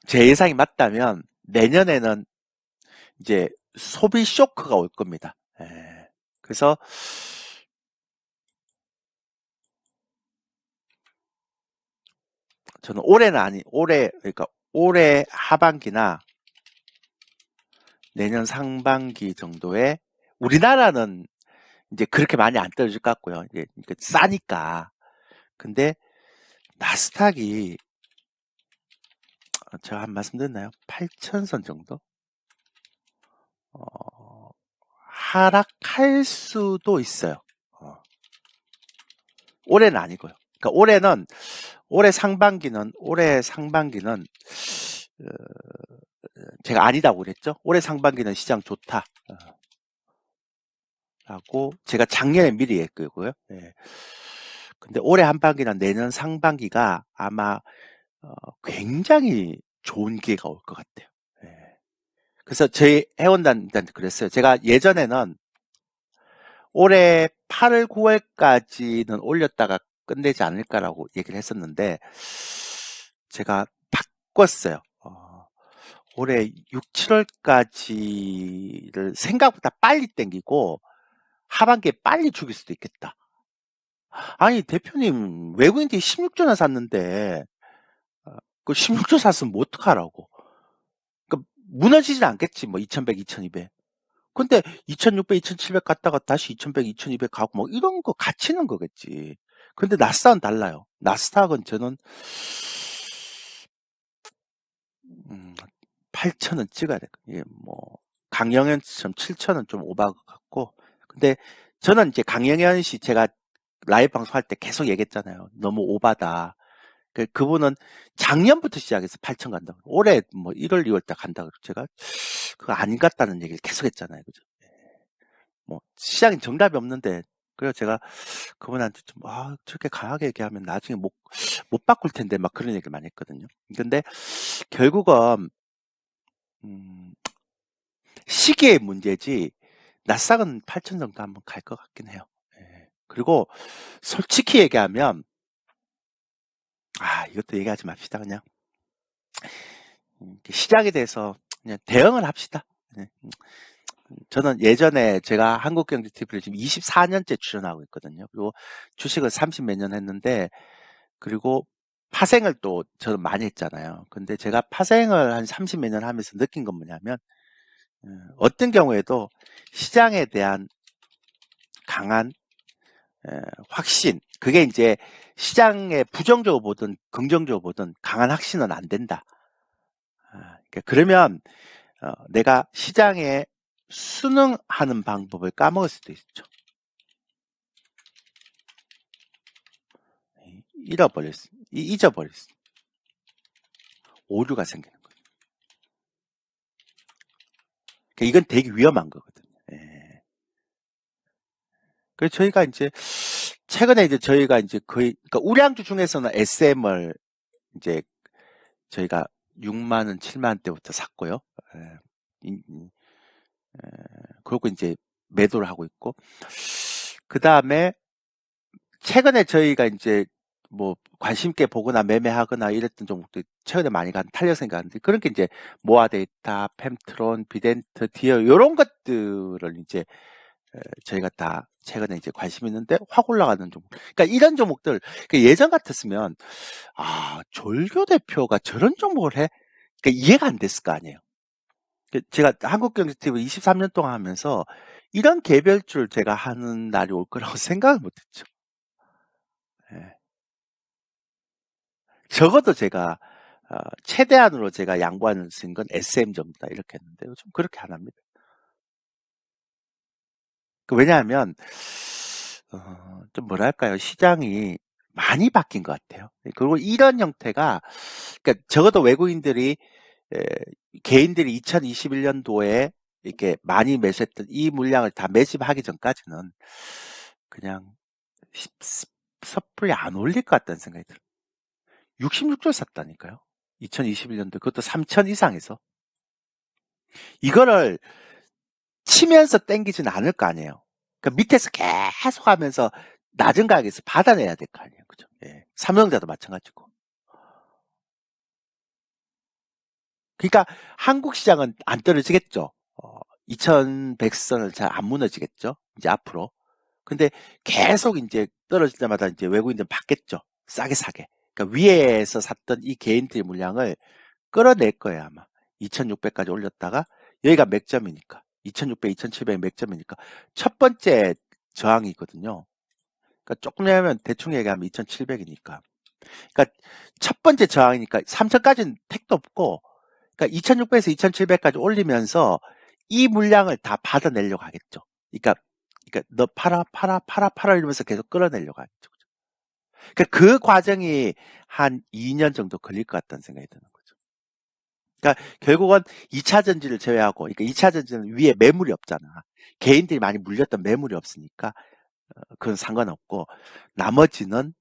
제 예상이 맞다면 내년에는 이제 소비 쇼크가 올 겁니다. 예. 그래서 저는 그러니까 올해 하반기나 내년 상반기 정도에 우리나라는 이제 그렇게 많이 안 떨어질 것 같고요. 이제 싸니까. 근데 나스닥이 제가 한 말씀 드렸나요? 8,000선 정도? 어, 하락할 수도 있어요. 어, 올해는 아니고요. 그러니까 올해 상반기는 제가 아니다고 그랬죠. 올해 상반기는 시장 좋다. 라고 제가 작년에 미리 얘기했고요. 예. 근데 올해 한반기나 내년 상반기가 아마 굉장히 좋은 기회가 올 것 같아요. 예. 그래서 저희 회원단한테 그랬어요. 제가 예전에는 올해 8월, 9월까지는 올렸다가 끝내지 않을까라고 얘기를 했었는데 제가 바꿨어요. 올해 6, 7월까지를 생각보다 빨리 땡기고 하반기에 빨리 죽일 수도 있겠다. 아니 대표님 외국인들이 16조나 샀는데 그 16조 샀으면 뭐 어떡하라고. 그러니까 무너지진 않겠지 뭐 2100, 2200. 근데 2600, 2700 갔다가 다시 2100, 2200 가고 뭐 이런 거 갇히는 거겠지. 근데 나스닥은 달라요. 나스닥은 저는 8,000원 찍어야 돼. 예, 뭐 강영현처럼 7,000원 좀 오바 같고. 근데 저는 이제 강영현 씨 제가 라이브 방송할 때 계속 얘기했잖아요. 너무 오바다. 그분은 작년부터 시작해서 8천 간다고. 올해 뭐 1월, 2월 달 간다고. 제가 그거 아닌 것 같다는 얘기를 계속 했잖아요. 그죠? 뭐, 시장엔 정답이 없는데, 그래서 제가 그분한테 좀, 저렇게 강하게 얘기하면 나중에 못 바꿀 텐데, 막 그런 얘기를 많이 했거든요. 근데 결국은, 음, 시기의 문제지, 나스닥은 8천 정도 한번 갈 것 같긴 해요. 예. 그리고 솔직히 얘기하면, 이것도 얘기하지 맙시다, 그냥. 시장에 대해서 그냥 대응을 합시다. 네. 저는 예전에 제가 한국경제TV를 지금 24년째 출연하고 있거든요. 그리고 주식을 30 몇 년 했는데, 그리고 파생을 또 저는 많이 했잖아요. 근데 제가 파생을 한 30 몇 년 하면서 느낀 건 뭐냐면, 어떤 경우에도 시장에 대한 강한 확신, 그게 이제 시장에 부정적으로 보든 긍정적으로 보든 강한 확신은 안 된다. 그러니까 그러면 내가 시장에 순응하는 방법을 까먹을 수도 있죠. 잊어버렸어. 오류가 생기는 거예요. 그러니까 이건 되게 위험한 거거든요. 예. 그래서 저희가 이제 최근에 이제 저희가 이제 거의 그러니까 우량주 중에서는 SM을 이제 저희가 6만 원, 7만 원대부터 샀고요. 예. 그리고 이제 매도를 하고 있고 그 다음에 최근에 저희가 이제 뭐 관심 있게 보거나 매매하거나 이랬던 종목들이 최근에 많이 탄력성이 가는데 그런 게 이제 모아데이터, 펜트론, 비덴트, 디어 이런 것들을 이제 저희가 다 최근에 이제 관심 있는데 확 올라가는 종목. 그러니까 이런 종목들 그러니까 예전 같았으면 졸교 대표가 저런 종목을 해? 그러니까 이해가 안 됐을 거 아니에요. 제가 한국경제TV 23년 동안 하면서 이런 개별주를 제가 하는 날이 올 거라고 생각을 못했죠. 예. 적어도 제가 최대한으로 제가 양보하는 수 있는 건 SM 정도다 이렇게 했는데 요즘 그렇게 안 합니다. 왜냐하면 좀 뭐랄까요 시장이 많이 바뀐 것 같아요. 그리고 이런 형태가 그러니까 적어도 외국인들이 개인들이 2021년도에 이렇게 많이 매수했던 이 물량을 다 매집하기 전까지는 그냥 섣불리 안 올릴 것 같다는 생각이 들어요. 66조 샀다니까요. 2021년도 그것도 3천 이상에서 이거를 치면서 땡기지는 않을 거 아니에요. 그러니까 밑에서 계속 하면서 낮은 가격에서 받아내야 될 거 아니에요. 그죠? 예. 삼성자도 마찬가지고. 그러니까 한국 시장은 안 떨어지겠죠. 2100선을 잘 안 무너지겠죠. 이제 앞으로. 근데 계속 이제 떨어질 때마다 이제 외국인들 받겠죠. 싸게 사게. 그러니까 위에서 샀던 이 개인들의 물량을 끌어낼 거예요, 아마. 2600까지 올렸다가 여기가 맥점이니까. 2600, 2700 맥점이니까. 첫 번째 저항이 있거든요. 그러니까 조금 하면 대충 얘기하면 2700이니까. 그러니까 첫 번째 저항이니까 3000까지는 택도 없고 그러니까 2600에서 2700까지 올리면서 이 물량을 다 받아내려고 하겠죠. 그러니까 너 팔아 이러면서 계속 끌어내려고 하겠죠. 그러니까 그 과정이 한 2년 정도 걸릴 것 같다는 생각이 드는 거죠. 그러니까 결국은 2차 전지를 제외하고, 그러니까 2차 전지는 위에 매물이 없잖아. 개인들이 많이 물렸던 매물이 없으니까 그건 상관없고 나머지는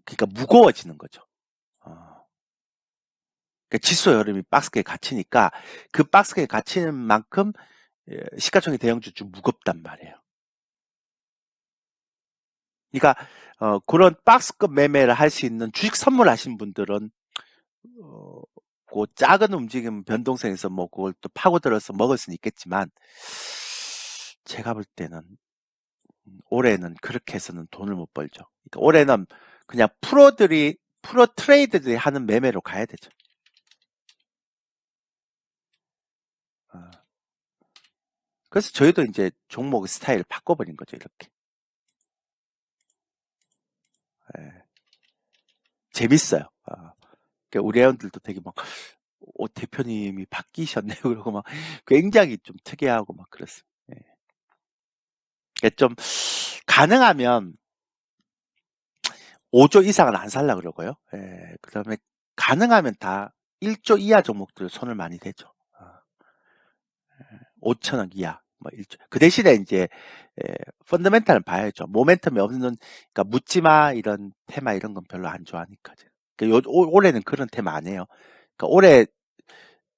그러니까 무거워지는 거죠. 그러니까 지수 흐름이 박스권에 갇히니까 그 박스권에 갇히는 만큼 시가총액 대형주 좀 무겁단 말이에요. 그러니까 그런 박스권 매매를 할 수 있는 주식 선물하신 분들은 그 작은 움직임 변동성에서 뭐 그걸 또 파고들어서 먹을 수는 있겠지만 제가 볼 때는 올해는 그렇게 해서는 돈을 못 벌죠. 그러니까 올해는 그냥 프로 트레이더들이 하는 매매로 가야 되죠. 그래서 저희도 이제 종목 스타일을 바꿔버린 거죠, 이렇게. 예. 재밌어요. 그러니까 우리 회원들도 되게 막, 대표님이 바뀌셨네요. 그러고 막 굉장히 좀 특이하고 막 그랬어요. 예. 그러니까 좀 가능하면 5조 이상은 안 살라 그러고요. 예. 그다음에 가능하면 다 1조 이하 종목들 손을 많이 대죠. 5천억 이하. 뭐 1조. 그 대신에 이제 펀더멘탈은 봐야죠. 모멘텀이 없는 그러니까 묻지마 이런 테마 이런 건 별로 안 좋아하니까. 그러니까 올해는 그런 테마 안 해요. 그러니까 올해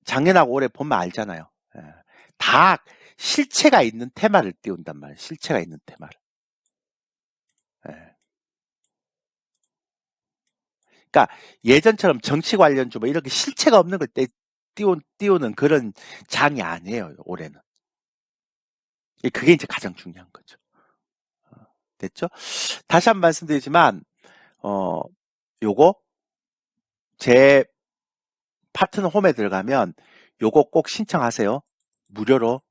작년하고 올해 보면 알잖아요. 예. 다 실체가 있는 테마를 띄운단 말이에요. 실체가 있는 테마를. 예. 그러니까 예전처럼 정치 관련주 뭐 이렇게 실체가 없는 걸 띄우는 그런 장이 아니에요. 올해는. 그게 이제 가장 중요한 거죠. 됐죠? 다시 한 번 말씀드리지만 요거 제 파트너 홈에 들어가면 요거 꼭 신청하세요. 무료로.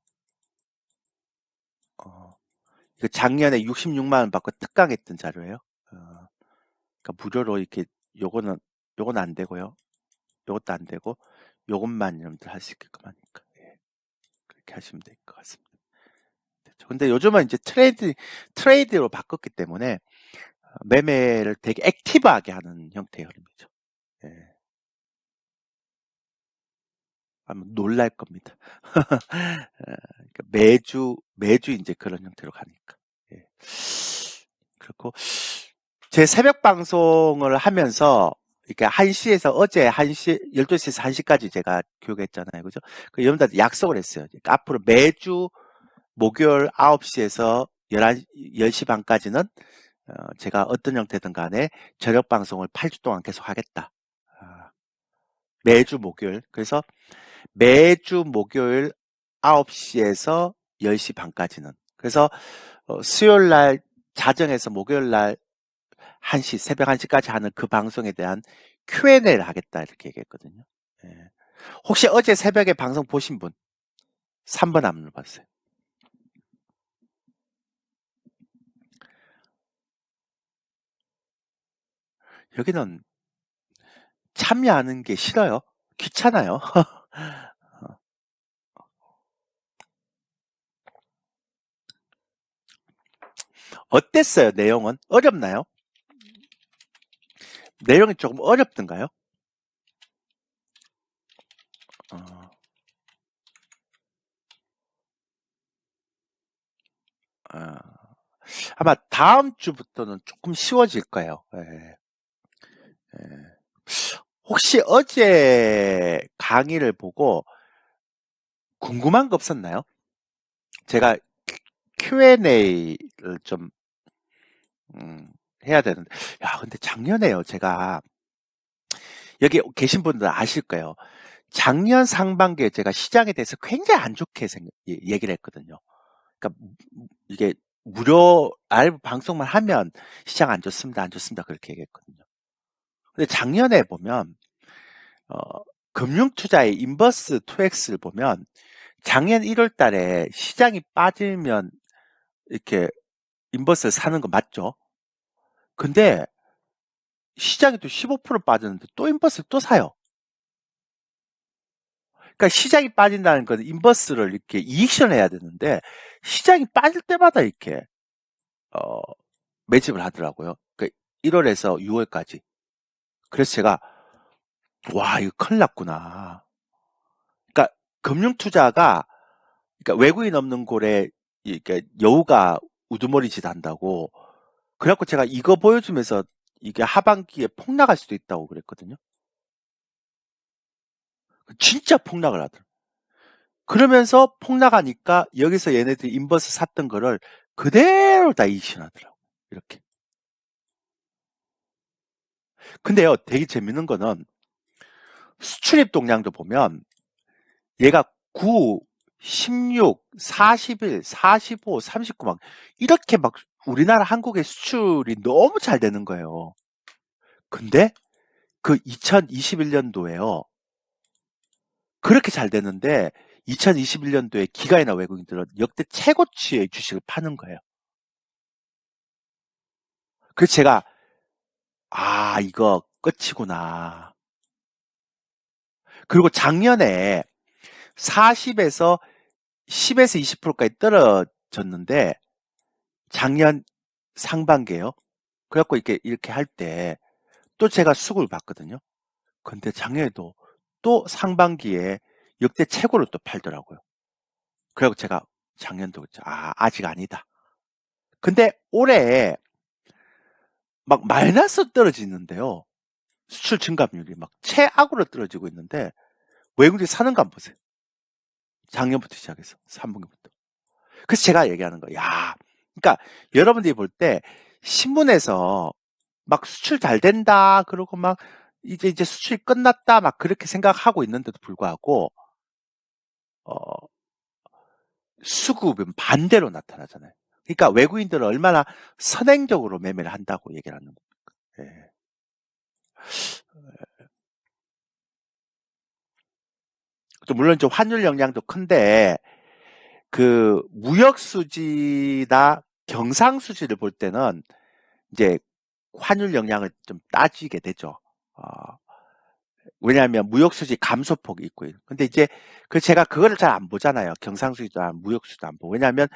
이거 작년에 66만 원 받고 특강했던 자료예요. 그러니까 무료로 이렇게 요거는 안 되고요. 요것도 안 되고 요것만 여러분들 할 수 있게끔 하니까 그렇게 하시면 될 것 같습니다. 됐죠? 근데 요즘은 이제 트레이드로 바꿨기 때문에 매매를 되게 액티브하게 하는 형태의 흐름이죠. 예. 아마 놀랄 겁니다. 그러니까 매주 이제 그런 형태로 가니까. 예. 그렇고, 제 새벽 방송을 하면서, 이렇게 1시에서 어제 1시, 12시에서 1시까지 제가 교육했잖아요. 그죠? 그 여러분들한테 약속을 했어요. 그러니까 앞으로 매주 목요일 9시에서 10시 반까지는 제가 어떤 형태든 간에 저녁 방송을 8주 동안 계속 하겠다. 아, 매주 목요일. 그래서 매주 목요일 9시에서 10시 반까지는. 그래서 수요일 날 자정에서 목요일 날 1시, 새벽 1시까지 하는 그 방송에 대한 Q&A를 하겠다 이렇게 얘기했거든요. 예. 혹시 어제 새벽에 방송 보신 분? 3번 안 눌러봤어요. 여기는 참여하는 게 싫어요. 귀찮아요. 어땠어요, 내용은? 어렵나요? 내용이 조금 어렵던가요? 어, 어, 아마 다음 주부터는 조금 쉬워질 거예요. 예, 예. 혹시 어제 강의를 보고 궁금한 거 없었나요? 제가 Q&A를 좀 음, 해야 되는데, 야, 근데 작년에요. 제가 여기 계신 분들 아실 거예요. 작년 상반기에 제가 시장에 대해서 굉장히 안 좋게 얘기를 했거든요. 그러니까 이게 무료 라이브 방송만 하면 시장 안 좋습니다, 안 좋습니다 그렇게 얘기했거든요. 근데 작년에 보면 어, 금융투자의 인버스 2X를 보면 작년 1월 달에 시장이 빠지면 이렇게 인버스를 사는 거 맞죠? 근데 시장이 또 15% 빠졌는데 또 인버스를 또 사요. 그러니까 시장이 빠진다는 건 인버스를 이렇게 이익션 해야 되는데 시장이 빠질 때마다 이렇게 어, 매집을 하더라고요. 그러니까 1월에서 6월까지. 그래서 제가 와 이거 큰일 났구나. 그러니까 금융투자가 그러니까 외국인 없는 골에 이렇게 여우가 우두머리짓 한다고. 그래갖고 제가 이거 보여주면서 이게 하반기에 폭락할 수도 있다고 그랬거든요. 진짜 폭락을 하더라고요. 그러면서 폭락하니까 여기서 얘네들이 인버스 샀던 거를 그대로 다 이익신하더라고요. 이렇게. 근데요, 되게 재밌는 거는 수출입 동량도 보면 얘가 9, 16, 41, 45, 39 막 이렇게 막 우리나라 한국의 수출이 너무 잘 되는 거예요. 근데 그 2021년도에요. 그렇게 잘 되는데 2021년도에 기관이나 외국인들은 역대 최고치의 주식을 파는 거예요. 그래서 제가 아 이거 끝이구나. 그리고 작년에 40에서 10에서 20%까지 떨어졌는데 작년 상반기에요. 그래갖고 이렇게 할 때 또 제가 수급을 봤거든요. 근데 작년에도 또 상반기에 역대 최고를 또 팔더라고요. 그래갖고 제가 작년도 아직 아니다. 근데 올해 막 마이너스 떨어지는데요. 수출 증감률이 막 최악으로 떨어지고 있는데 외국인들이 사는 거 안 보세요. 작년부터 시작해서 3분기부터. 그래서 제가 얘기하는 거예요. 야, 그러니까 여러분들이 볼 때 신문에서 막 수출 잘 된다 그러고 막 이제 수출이 끝났다 막 그렇게 생각하고 있는데도 불구하고 어, 수급은 반대로 나타나잖아요. 그러니까 외국인들은 얼마나 선행적으로 매매를 한다고 얘기를 하는 거예요. 예. 또 물론 좀 환율 영향도 큰데 그 무역 수지나 경상 수지를 볼 때는 이제 환율 영향을 좀 따지게 되죠. 왜냐하면 무역 수지 감소폭이 있고요. 근데 이제 그 제가 그거를 잘 안 보잖아요. 경상 수지도 무역 수지도 안 보고. 왜냐하면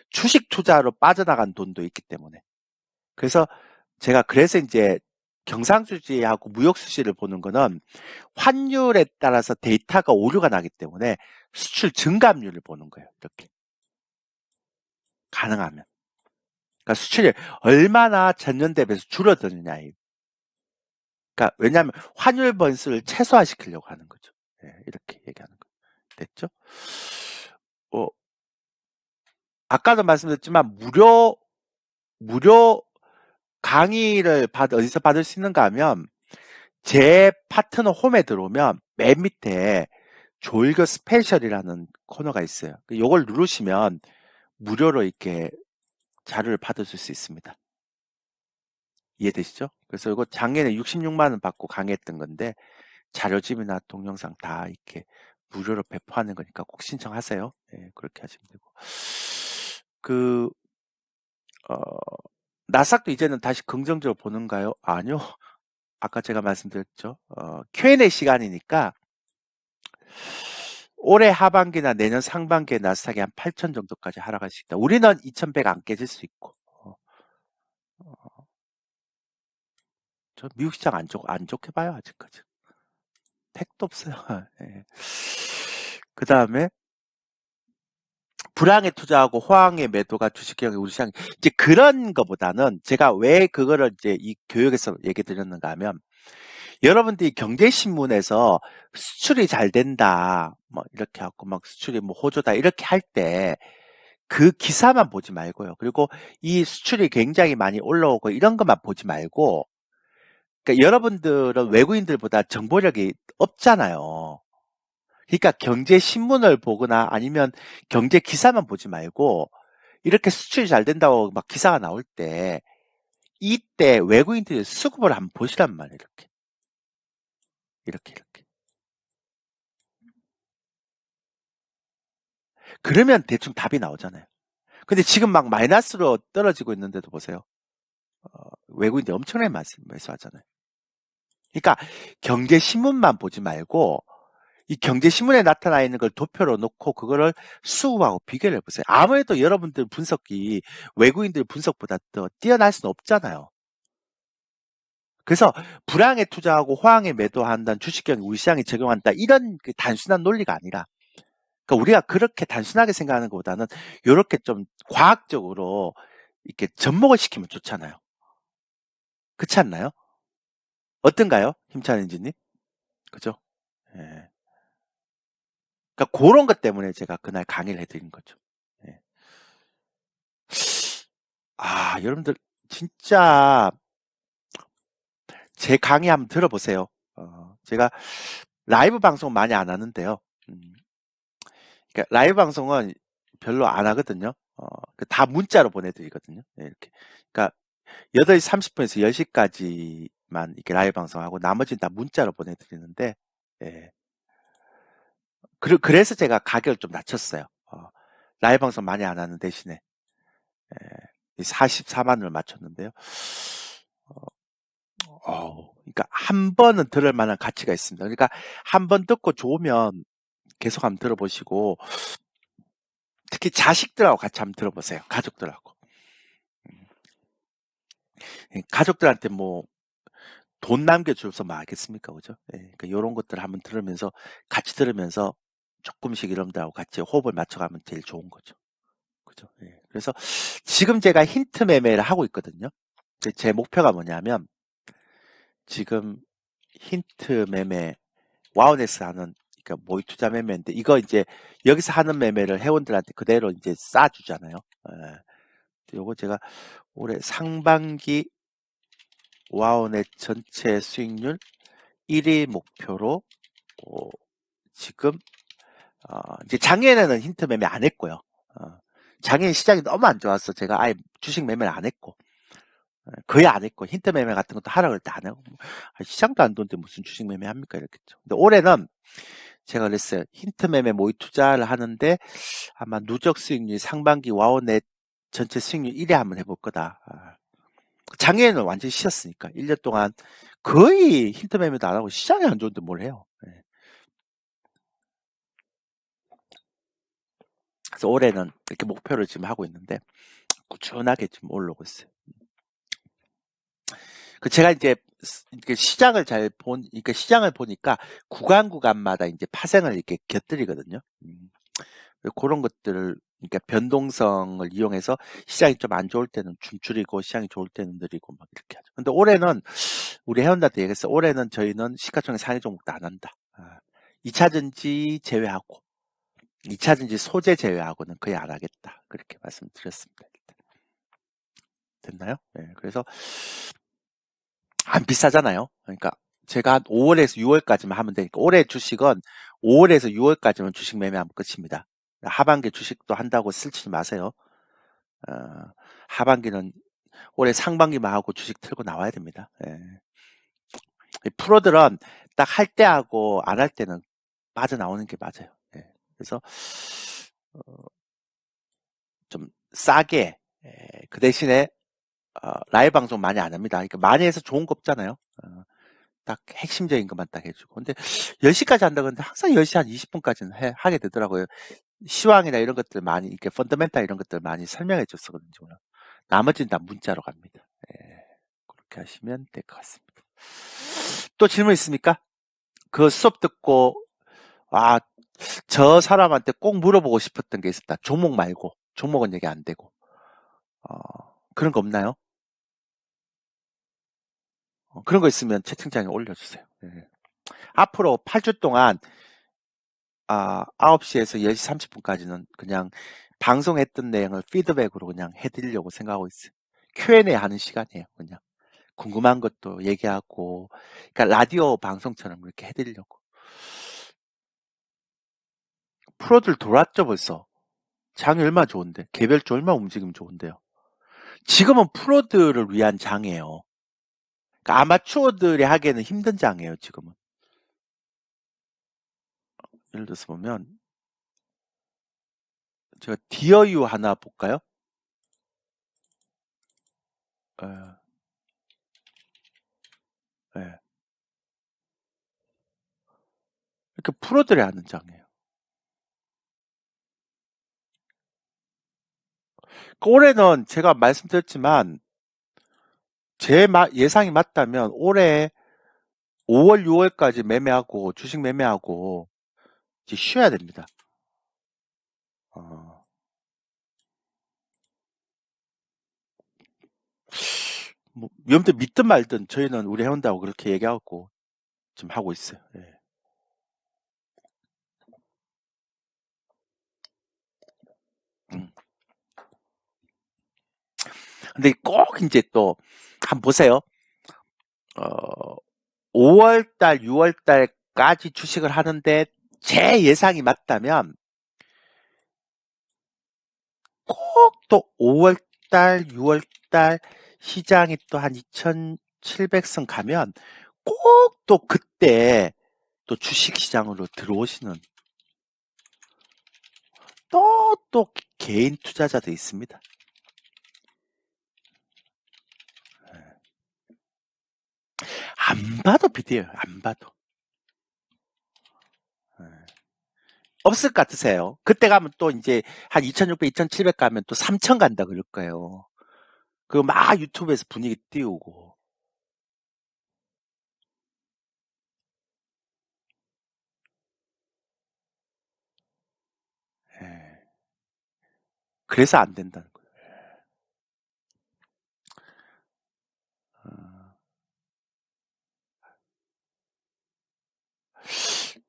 주식 투자로 빠져나간 돈도 있기 때문에. 그래서 제가 그래서 이제 경상수지하고 무역수지를 보는 거는 환율에 따라서 데이터가 오류가 나기 때문에 수출 증감률을 보는 거예요. 이렇게 가능하면. 그러니까 수출이 얼마나 전년 대비해서 줄어드느냐. 그러니까 왜냐하면 환율 변수를 최소화시키려고 하는 거죠. 네, 이렇게 얘기하는 거 됐죠? 어, 아까도 말씀드렸지만 무료 강의를 어디서 받을 수 있는가 하면 제 파트너 홈에 들어오면 맨 밑에 조일교 스페셜이라는 코너가 있어요. 이걸 누르시면 무료로 이렇게 자료를 받으실 수 있습니다. 이해되시죠? 그래서 이거 작년에 66만 원 받고 강의했던 건데 자료집이나 동영상 다 이렇게 무료로 배포하는 거니까 꼭 신청하세요. 네, 그렇게 하시면 되고. 나삭도 이제는 다시 긍정적으로 보는가요? 아니요. 아까 제가 말씀드렸죠. Q&A 시간이니까 올해 하반기나 내년 상반기에 나스닥이 한 8천 정도까지 하락할 수 있다. 우리는 2100 안 깨질 수 있고. 저 미국 시장 안 좋게 봐요, 아직까지. 택도 없어요. 네. 그 다음에 불황에 투자하고 호황에 매도가 주식경영 우리 시장 이제 그런 거보다는 제가 왜 그거를 이제 이 교육에서 얘기 드렸는가 하면 여러분들이 경제신문에서 수출이 잘 된다 뭐 이렇게 하고 막 수출이 뭐 호조다 이렇게 할 때 그 기사만 보지 말고요. 그리고 이 수출이 굉장히 많이 올라오고 이런 것만 보지 말고 그러니까 여러분들은 외국인들보다 정보력이 없잖아요. 그러니까 경제 신문을 보거나 아니면 경제 기사만 보지 말고 이렇게 수출이 잘 된다고 막 기사가 나올 때 이때 외국인들이 수급을 한번 보시란 말이에요. 이렇게. 그러면 대충 답이 나오잖아요. 근데 지금 막 마이너스로 떨어지고 있는데도 보세요. 외국인들이 엄청나게 매수하잖아요. 그러니까 경제 신문만 보지 말고 이 경제신문에 나타나 있는 걸 도표로 놓고 그거를 수급하고 비교를 해보세요. 아무래도 여러분들 분석이 외국인들 분석보다 더 뛰어날 수는 없잖아요. 그래서 불황에 투자하고 호황에 매도한다는 주식경영 우리 시장에 적용한다 이런 그 단순한 논리가 아니라 그러니까 우리가 그렇게 단순하게 생각하는 것보다는 이렇게 좀 과학적으로 이렇게 접목을 시키면 좋잖아요. 그렇지 않나요? 어떤가요? 힘찬 엔지님? 그죠? 예. 그러니까 그런 것 때문에 제가 그날 강의를 해드린 거죠. 예. 여러분들 진짜 제 강의 한번 들어보세요. 제가 라이브 방송 많이 안 하는데요. 그러니까 라이브 방송은 별로 안 하거든요. 다 문자로 보내드리거든요. 네, 이렇게. 그러니까 8시 30분에서 10시까지만 이렇게 라이브 방송하고 나머지는 다 문자로 보내드리는데, 예. 그래서 제가 가격을 좀 낮췄어요. 라이브 방송 많이 안 하는 대신에, 예. 44만 원을 맞췄는데요. 그러니까 한 번은 들을 만한 가치가 있습니다. 그러니까 한 번 듣고 좋으면 계속 한번 들어보시고 특히 자식들하고 같이 한번 들어보세요. 가족들하고. 가족들한테 뭐 돈 남겨줘서 뭐 하겠습니까? 그죠? 그러니까 이런 것들을 한번 들으면서 같이 들으면서 조금씩 여러분들하고 같이 호흡을 맞춰가면 제일 좋은 거죠. 그죠? 그래서 지금 제가 힌트 매매를 하고 있거든요. 제 목표가 뭐냐면 지금 힌트 매매 와우네스 하는 그러니까 모의 투자 매매인데 이거 이제 여기서 하는 매매를 회원들한테 그대로 이제 싸주잖아요. 요거 제가 올해 상반기 와우넷 전체 수익률 1위 목표로 지금 이제 작년에는 힌트 매매 안 했고요. 작년 시장이 너무 안 좋았어. 제가 아예 주식 매매를 안 했고 거의 안 했고 힌트 매매 같은 것도 하락을 때 안 하고 시장도 안 좋은데 무슨 주식 매매 합니까 이랬겠죠. 근데 올해는 제가 그랬어요. 힌트 매매 모의 투자를 하는데 아마 누적 수익률 상반기 와우넷 전체 수익률 1위 한번 해볼 거다. 작년에는 완전히 쉬었으니까 1년 동안 거의 힌트 매매도 안 하고 시장이 안 좋은데 뭘 해요. 그래서 올해는 이렇게 목표를 지금 하고 있는데 꾸준하게 지금 올라오고 있어요. 제가 이제 시장을 그러니까 시장을 보니까 구간마다 이제 파생을 이렇게 곁들이거든요. 그런 것들을, 그러니까 변동성을 이용해서 시장이 좀 안 좋을 때는 춤추리고 시장이 좋을 때는 느리고 막 이렇게 하죠. 근데 올해는 우리 회원들한테 얘기했어. 올해는 저희는 시가총액 상위 종목도 안 한다. 2차전지 제외하고, 2차전지 소재 제외하고는 거의 안 하겠다. 그렇게 말씀드렸습니다. 됐나요? 네, 그래서 안 비싸잖아요. 그러니까 제가 한 5월에서 6월까지만 하면 되니까 올해 주식은 5월에서 6월까지만 주식 매매하면 끝입니다. 하반기 주식도 한다고 슬치지 마세요. 어, 하반기는 올해 상반기만 하고 주식 틀고 나와야 됩니다. 예. 프로들은 딱 할 때 하고 안 할 때는 빠져나오는 게 맞아요. 예. 그래서 좀 싸게, 그 대신에 라이브 방송 많이 안 합니다. 그러니까 많이 해서 좋은 거 없잖아요. 딱 핵심적인 것만 딱 해주고. 근데 10시까지 한다 그러는데 항상 10시 한 20분까지는 하게 되더라고요. 시황이나 이런 것들 많이, 이렇게 펀더멘탈 이런 것들 많이 설명해 줬었거든요. 나머지는 다 문자로 갑니다. 예, 그렇게 하시면 될 것 같습니다. 또 질문 있습니까? 그 수업 듣고, 저 사람한테 꼭 물어보고 싶었던 게 있었다. 종목 말고. 종목은 얘기 안 되고. 그런 거 없나요? 그런 거 있으면 채팅창에 올려주세요. 예. 앞으로 8주 동안 9시에서 10시 30분까지는 그냥 방송했던 내용을 피드백으로 그냥 해드리려고 생각하고 있어요. Q&A 하는 시간이에요. 그냥 궁금한 것도 얘기하고, 그러니까 라디오 방송처럼 그렇게 해드리려고. 프로들 돌았죠 벌써. 장이 얼마나 좋은데, 개별주 얼마나 움직이면 좋은데요. 지금은 프로들을 위한 장이에요. 그러니까 아마추어들이 하기에는 힘든 장이에요. 지금은. 예를 들어서 보면 제가 디어유 하나 볼까요? 예. 예. 이렇게 프로들이 하는 장이에요. 올해는 제가 말씀드렸지만 제 예상이 맞다면 올해 5월, 6월까지 매매하고 주식 매매하고 이제 쉬어야 됩니다. 뭐 여러분들 믿든 말든 저희는 우리 회원들하고 그렇게 얘기하고 좀 하고 있어요. 예. 근데 꼭 이제 또 한번 보세요. 5월달, 6월달까지 주식을 하는데 제 예상이 맞다면 꼭 또 5월달, 6월달 시장이 또 한 2,700선 가면 꼭 또 그때 또 주식시장으로 들어오시는 또 개인 투자자도 있습니다. 안 봐도 비디오예요. 안 봐도. 없을 것 같으세요? 그때 가면 또 이제 한 2,600, 2,700 가면 또 3,000 간다 그럴 거예요. 그 막 유튜브에서 분위기 띄우고. 예. 그래서 안 된다는 거예요.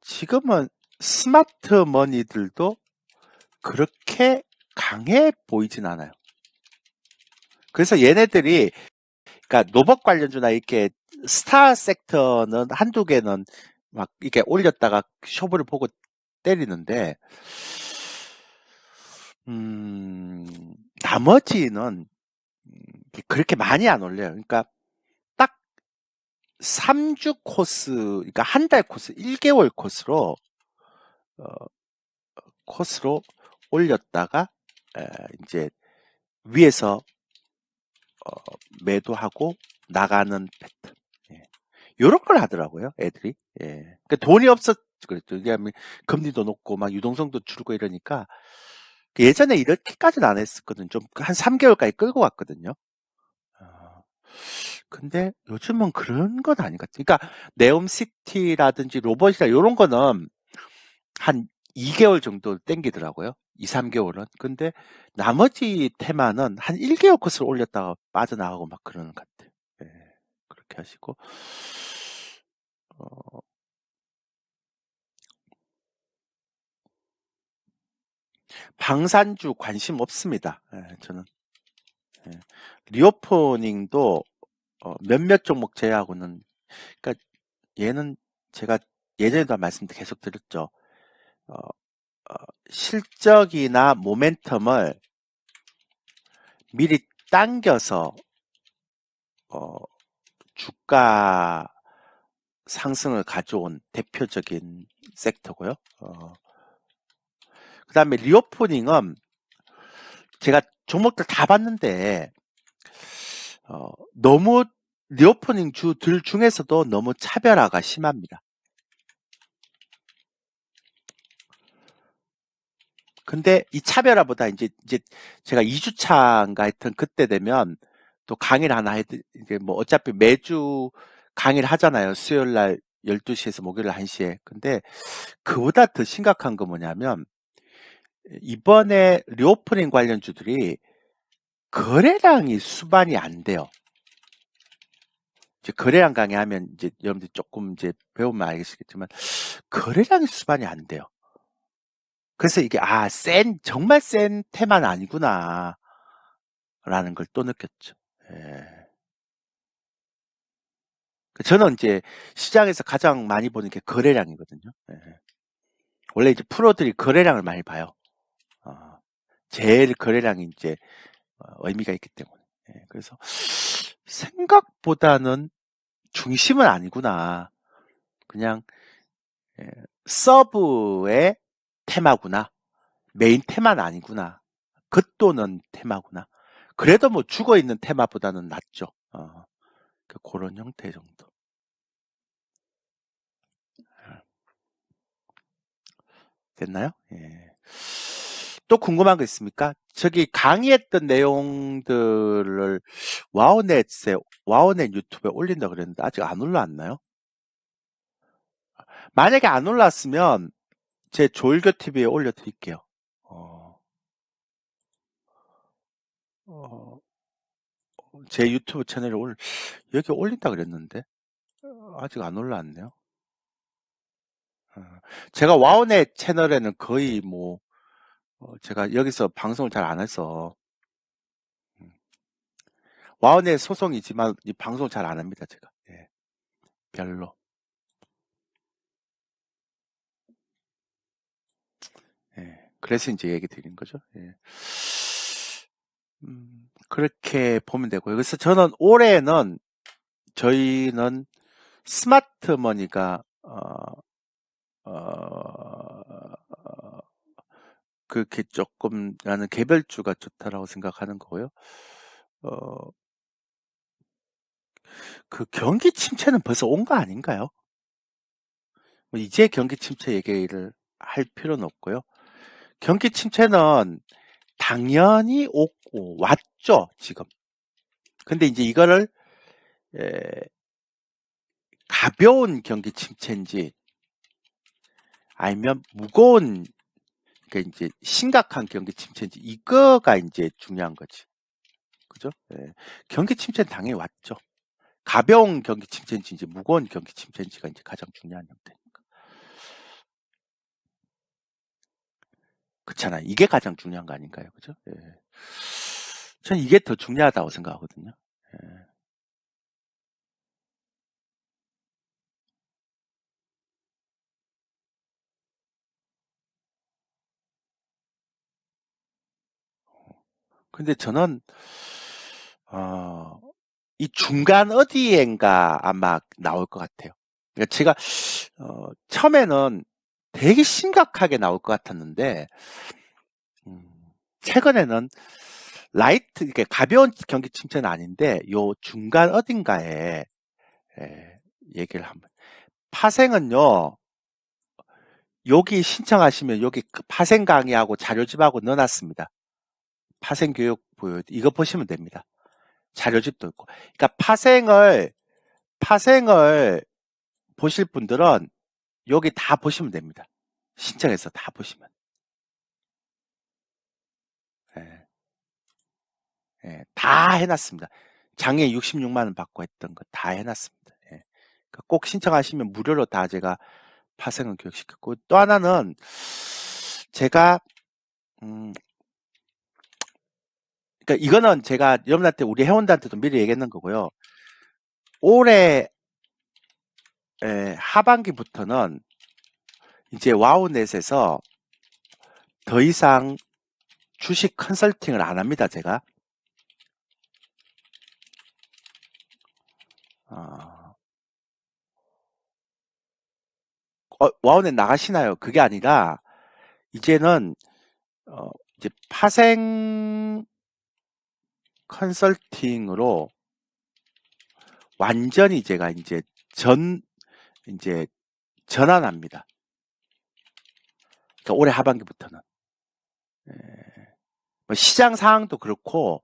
지금은 스마트 머니들도 그렇게 강해 보이진 않아요. 그래서 얘네들이, 그러니까 노봇 관련주나 이렇게 스타 섹터는 한두 개는 막 이렇게 올렸다가 쇼부를 보고 때리는데, 나머지는 그렇게 많이 안 올려요. 그러니까 딱 3주 코스, 그러니까 한 달 코스, 1개월 어, 코스로 올렸다가 이제 위에서 매도하고 나가는 패턴. 예. 요런 걸 하더라고요, 애들이. 예. 그러니까 돈이 없었, 그랬죠. 왜냐하면 금리도 높고 막 유동성도 줄고 이러니까 예전에 이렇게까지는 안 했었거든. 좀 한 3개월까지 끌고 갔거든요. 어, 근데 요즘은 그런 건 아닌 것 같아요. 그러니까 네옴시티라든지 로봇이나 이런 거는 한 2개월 정도 땡기더라고요. 2, 3개월은. 근데 나머지 테마는 한 1개월 컷을 올렸다가 빠져나가고 막 그러는 것 같아요. 예, 그렇게 하시고. 어, 방산주 관심 없습니다. 예, 저는. 예. 리오프닝도 몇몇 종목 제외하고는, 그러니까 얘는 제가 예전에도 말씀 계속 드렸죠. 어, 실적이나 모멘텀을 미리 당겨서 주가 상승을 가져온 대표적인 섹터고요. 그 다음에 리오프닝은 제가 종목들 다 봤는데 너무 리오프닝 주들 중에서도 너무 차별화가 심합니다. 근데 이 차별화보다 이제 제가 2주차인가 하여튼 그때 되면 또 강의를 하나 이제 뭐 어차피 매주 강의를 하잖아요. 수요일 날 12시에서 목요일 1시에. 근데 그보다 더 심각한 건 뭐냐면 이번에 리오프닝 관련주들이 거래량이 수반이 안 돼요. 이제 거래량 강의하면 이제 여러분들 조금 이제 배우면 알겠겠지만 거래량이 수반이 안 돼요. 그래서 이게 정말 센 테마는 아니구나 라는 걸 또 느꼈죠. 예. 저는 이제 시장에서 가장 많이 보는 게 거래량이거든요. 예. 원래 이제 프로들이 거래량을 많이 봐요. 제일 거래량이 이제 의미가 있기 때문에. 예. 그래서 생각보다는 중심은 아니구나. 그냥 서브의 테마구나. 메인 테마는 아니구나. 겉도는 테마구나. 그래도 뭐 죽어있는 테마보다는 낫죠. 그런 형태 정도. 됐나요? 예. 또 궁금한 거 있습니까? 저기 강의했던 내용들을 와우넷 유튜브에 올린다 그랬는데 아직 안 올라왔나요? 만약에 안 올랐으면 제 조일교 TV에 올려드릴게요. 어, 제 유튜브 채널에 여기 올린다 그랬는데 아직 안 올라왔네요. 제가 와우넷 채널에는 거의 뭐 제가 여기서 방송을 잘 안 해서 와우넷 소송이지만 이 방송을 잘 안 합니다. 제가. 예, 별로. 예, 그래서 이제 얘기 드린 거죠. 예. 그렇게 보면 되고요. 그래서 저는 올해는 저희는 스마트 머니가 그렇게 조금 나는 개별주가 좋다라고 생각하는 거고요. 그 경기 침체는 벌써 온 거 아닌가요? 뭐 이제 경기 침체 얘기를 할 필요는 없고요. 경기 침체는 당연히 왔죠, 지금. 근데 이제 이거를 가벼운 경기 침체인지 아니면 무거운, 그러니까 이제 심각한 경기 침체인지 이거가 이제 중요한 거지. 그죠? 예. 경기 침체는 당연히 왔죠. 가벼운 경기 침체인지 이제 무거운 경기 침체인지가 이제 가장 중요한 형태니까. 그렇잖아요. 이게 가장 중요한 거 아닌가요? 그죠? 예. 전 이게 더 중요하다고 생각하거든요. 예. 근데 저는 이 중간 어디엔가 아마 나올 것 같아요. 그러니까 제가 처음에는 되게 심각하게 나올 것 같았는데 최근에는 라이트, 이렇게 가벼운 경기 침체는 아닌데 요 중간 어딘가에 얘기를 한번. 파생은요, 여기 신청하시면 여기 그 파생 강의하고 자료집하고 넣어놨습니다. 파생 교육 이거 보시면 됩니다. 자료집도 있고. 그러니까 파생을 보실 분들은 여기 다 보시면 됩니다. 신청해서 다 보시면. 예, 예, 다 해놨습니다. 장에 66만 원 받고 했던 거 다 해놨습니다. 예. 그러니까 꼭 신청하시면 무료로 다 제가 파생은 교육시켰고, 또 하나는 제가 그러니까 이거는 제가 여러분한테 우리 회원들한테도 미리 얘기했는 거고요. 올해 하반기부터는 이제 와우넷에서 더 이상 주식 컨설팅을 안 합니다. 제가 와우넷 나가시나요? 그게 아니라 이제는 이제 파생 컨설팅으로 완전히 제가 이제 전환합니다. 그러니까 올해 하반기부터는 뭐 시장 상황도 그렇고,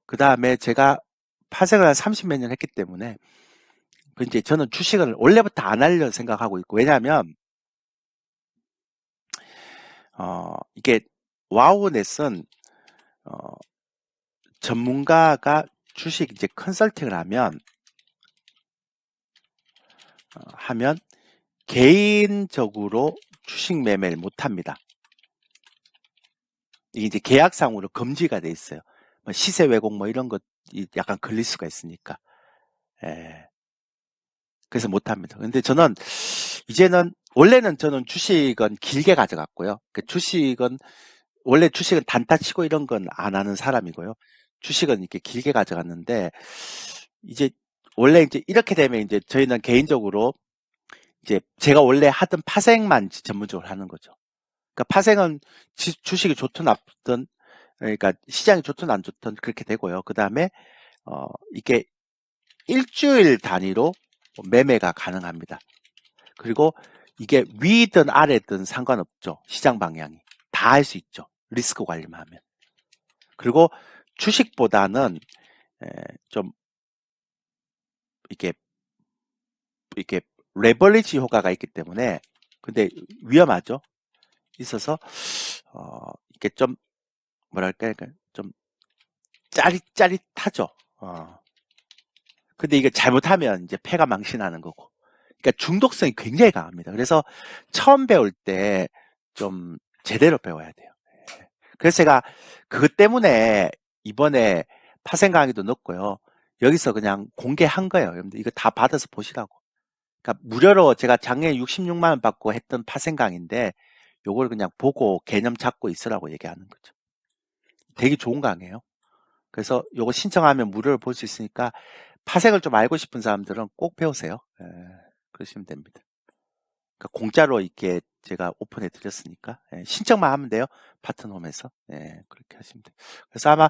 그 다음에 제가 파생을 한 30몇 년 했기 때문에 이제 저는 주식을 원래부터 안 하려고 생각하고 있고, 왜냐하면 이게 와우넷은 전문가가 주식 이제 컨설팅을 하면 개인적으로 주식 매매를 못 합니다. 이게 이제 계약상으로 금지가 돼 있어요. 뭐 시세 왜곡 뭐 이런 것 약간 걸릴 수가 있으니까. 예. 그래서 못 합니다. 근데 저는 이제는 원래는 저는 주식은 길게 가져갔고요. 원래 주식은 단타 치고 이런 건 안 하는 사람이고요. 주식은 이렇게 길게 가져갔는데, 이제 원래 이제 이렇게 되면 이제 저희는 개인적으로 이제 제가 원래 하던 파생만 전문적으로 하는 거죠. 그러니까 파생은 주식이 좋든 나쁘든, 그러니까 시장이 좋든 안 좋든 그렇게 되고요. 그 다음에 이게 일주일 단위로 매매가 가능합니다. 그리고 이게 위든 아래든 상관없죠. 시장 방향이 다 할 수 있죠. 리스크 관리만 하면. 그리고 주식보다는 좀 이게 레버리지 효과가 있기 때문에, 근데 위험하죠. 있어서 이게 좀 뭐랄까 좀 짜릿짜릿하죠. 근데 이게 잘못하면 이제 폐가 망신하는 거고. 그러니까 중독성이 굉장히 강합니다. 그래서 처음 배울 때 좀 제대로 배워야 돼요. 그래서 제가 그것 때문에 이번에 파생 강의도 넣었고요. 여기서 그냥 공개한 거예요. 여러분들 이거 다 받아서 보시라고. 그러니까 무료로 제가 작년에 66만 원 받고 했던 파생 강의인데 요걸 그냥 보고 개념 잡고 있으라고 얘기하는 거죠. 되게 좋은 강의예요. 그래서 요거 신청하면 무료로 볼 수 있으니까 파생을 좀 알고 싶은 사람들은 꼭 배우세요. 그러시면 됩니다. 그러니까 공짜로 이렇게 제가 오픈해 드렸으니까 신청만 하면 돼요. 파트너홈에서. 그렇게 하시면 돼요. 그래서 아마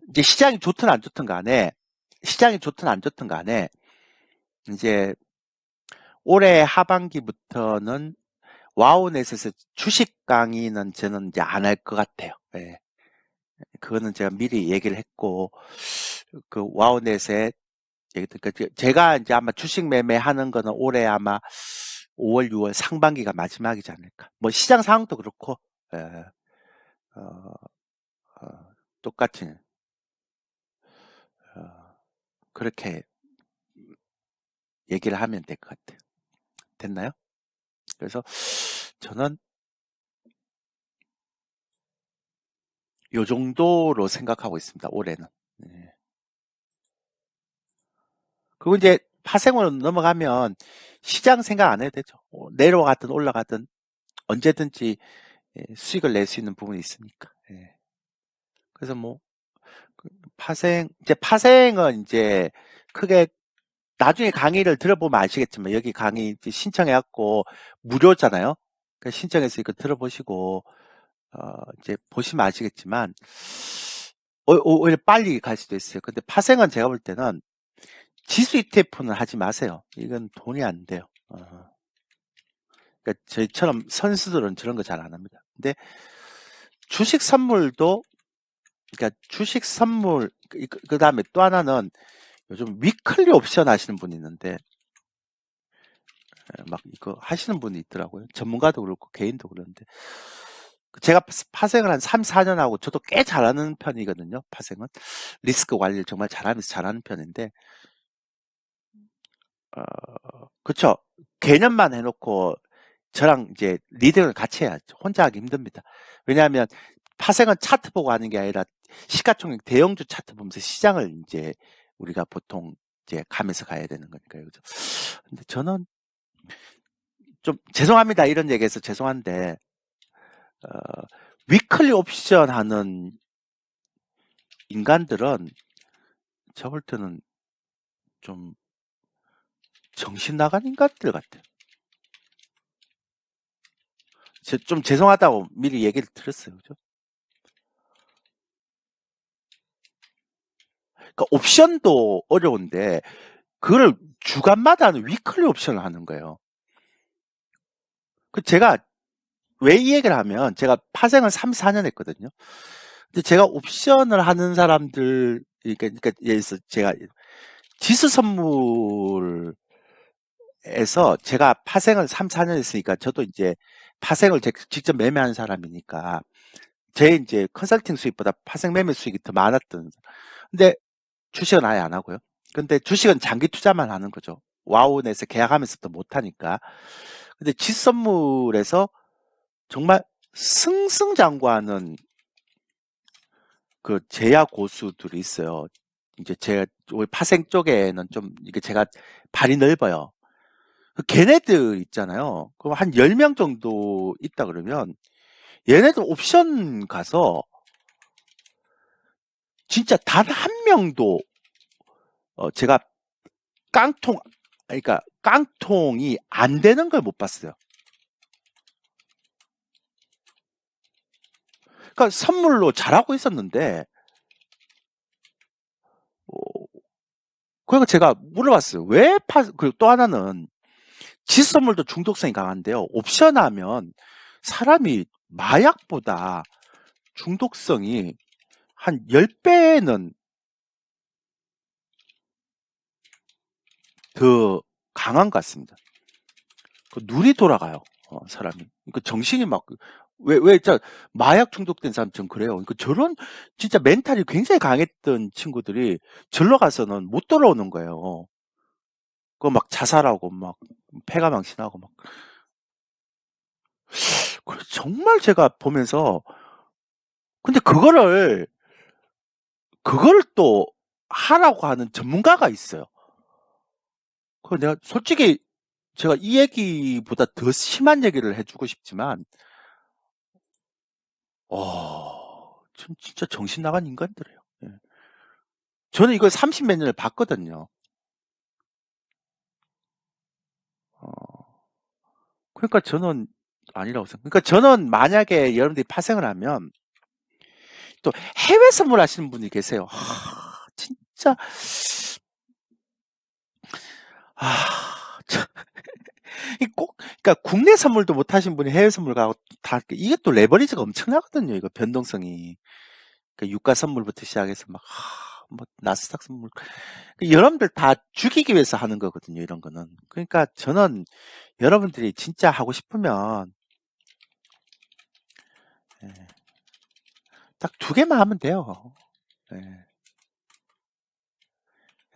이제 시장이 좋든 안 좋든 간에 이제 올해 하반기부터는 와우넷에서 주식 강의는 저는 이제 안 할 것 같아요. 그거는 제가 미리 얘기를 했고, 그 와우넷에 그러니까 제가 이제 아마 주식 매매하는 거는 올해 아마 5월, 6월 상반기가 마지막이지 않을까. 뭐 시장 상황도 그렇고, 어, 똑같이 그렇게 얘기를 하면 될 것 같아요. 됐나요? 그래서 저는 요 정도로 생각하고 있습니다. 올해는. 그리고 이제 파생으로 넘어가면 시장 생각 안 해도 되죠. 내려가든 올라가든 언제든지 수익을 낼 수 있는 부분이 있으니까. 그래서 뭐 파생은 이제 크게 나중에 강의를 들어보면 아시겠지만, 여기 강의 신청해갖고 무료잖아요. 그러니까 신청해서 이거 들어보시고 이제 보시면 아시겠지만 오히려 빨리 갈 수도 있어요. 근데 파생은 제가 볼 때는 지수 ETF는 하지 마세요. 이건 돈이 안 돼요. 그러니까 저희처럼 선수들은 저런 거 잘 안 합니다. 근데 주식 선물도, 그러니까 주식 선물, 그 다음에 또 하나는 요즘 위클리 옵션 하시는 분이 있는데, 막 이거 하시는 분이 있더라고요. 전문가도 그렇고 개인도 그러는데, 제가 파생을 한 3, 4년 하고 저도 꽤 잘하는 편이거든요. 파생은 리스크 관리를 정말 잘하면서 잘하는 편인데, 그쵸. 개념만 해놓고 저랑 이제 리딩을 같이 해야죠. 혼자 하기 힘듭니다. 왜냐하면 파생은 차트 보고 하는 게 아니라 시가총액 대형주 차트 보면서 시장을 이제 우리가 보통 이제 가면서 가야 되는 거니까요. 그죠? 근데 저는 좀 죄송합니다. 이런 얘기해서 죄송한데, 위클리 옵션 하는 인간들은 저 볼 때는 좀 정신 나간 인간들 같아요. 좀 죄송하다고 미리 얘기를 드렸어요. 그죠? 그러니까 옵션도 어려운데 그걸 주간마다 하는 위클리 옵션을 하는 거예요. 그 제가 왜 이 얘기를 하면 제가 파생을 3, 4년 했거든요. 근데 제가 옵션을 하는 사람들 그러니까 예를 들어서 제가 지수 선물에서 제가 파생을 3, 4년 했으니까 저도 이제 파생을 직접 매매하는 사람이니까 제 이제 컨설팅 수익보다 파생 매매 수익이 더 많았던. 근데 주식은 아예 안 하고요. 근데 주식은 장기 투자만 하는 거죠. 와우넷에서 계약하면서도 못 하니까. 근데 지선물에서 정말 승승장구하는 그 제야 고수들이 있어요. 이제 우리 파생 쪽에는 좀 이게 제가 발이 넓어요. 그 걔네들 있잖아요. 그럼 한 10명 정도 있다 그러면 얘네들 옵션 가서 진짜 단 한 명도 제가 그러니까 깡통이 안 되는 걸 못 봤어요. 그러니까 선물로 잘하고 있었는데, 그러니까 제가 물어봤어요. 그리고 또 하나는 지수 선물도 중독성이 강한데요. 옵션 하면 사람이 마약보다 중독성이 한 10배는 더 강한 것 같습니다. 눈이 돌아가요, 사람이. 그러니까 정신이 마약 중독된 사람 전 그래요. 그러니까 저런 진짜 멘탈이 굉장히 강했던 친구들이 절로 가서는 못 돌아오는 거예요. 그거 막 자살하고 막 폐가 망신하고 막. 정말 제가 보면서 근데 그거를 또 하라고 하는 전문가가 있어요. 그 내가 솔직히 제가 이 얘기보다 더 심한 얘기를 해주고 싶지만, 진짜 정신 나간 인간들이에요. 예. 저는 이걸 30 몇 년을 봤거든요. 그러니까 저는 아니라고 생각. 그러니까 저는 만약에 여러분들이 파생을 하면 또 해외 선물 하시는 분이 계세요. 진짜 그러니까 국내 선물도 못 하신 분이 해외 선물 가고 다 이게 또 레버리지가 엄청나거든요. 이거 변동성이. 그러니까 유가 선물부터 시작해서 뭐 나스닥 선물 여러분들 다 죽이기 위해서 하는 거거든요. 이런 거는. 그러니까 저는 여러분들이 진짜 하고 싶으면 딱 2개만 하면 돼요.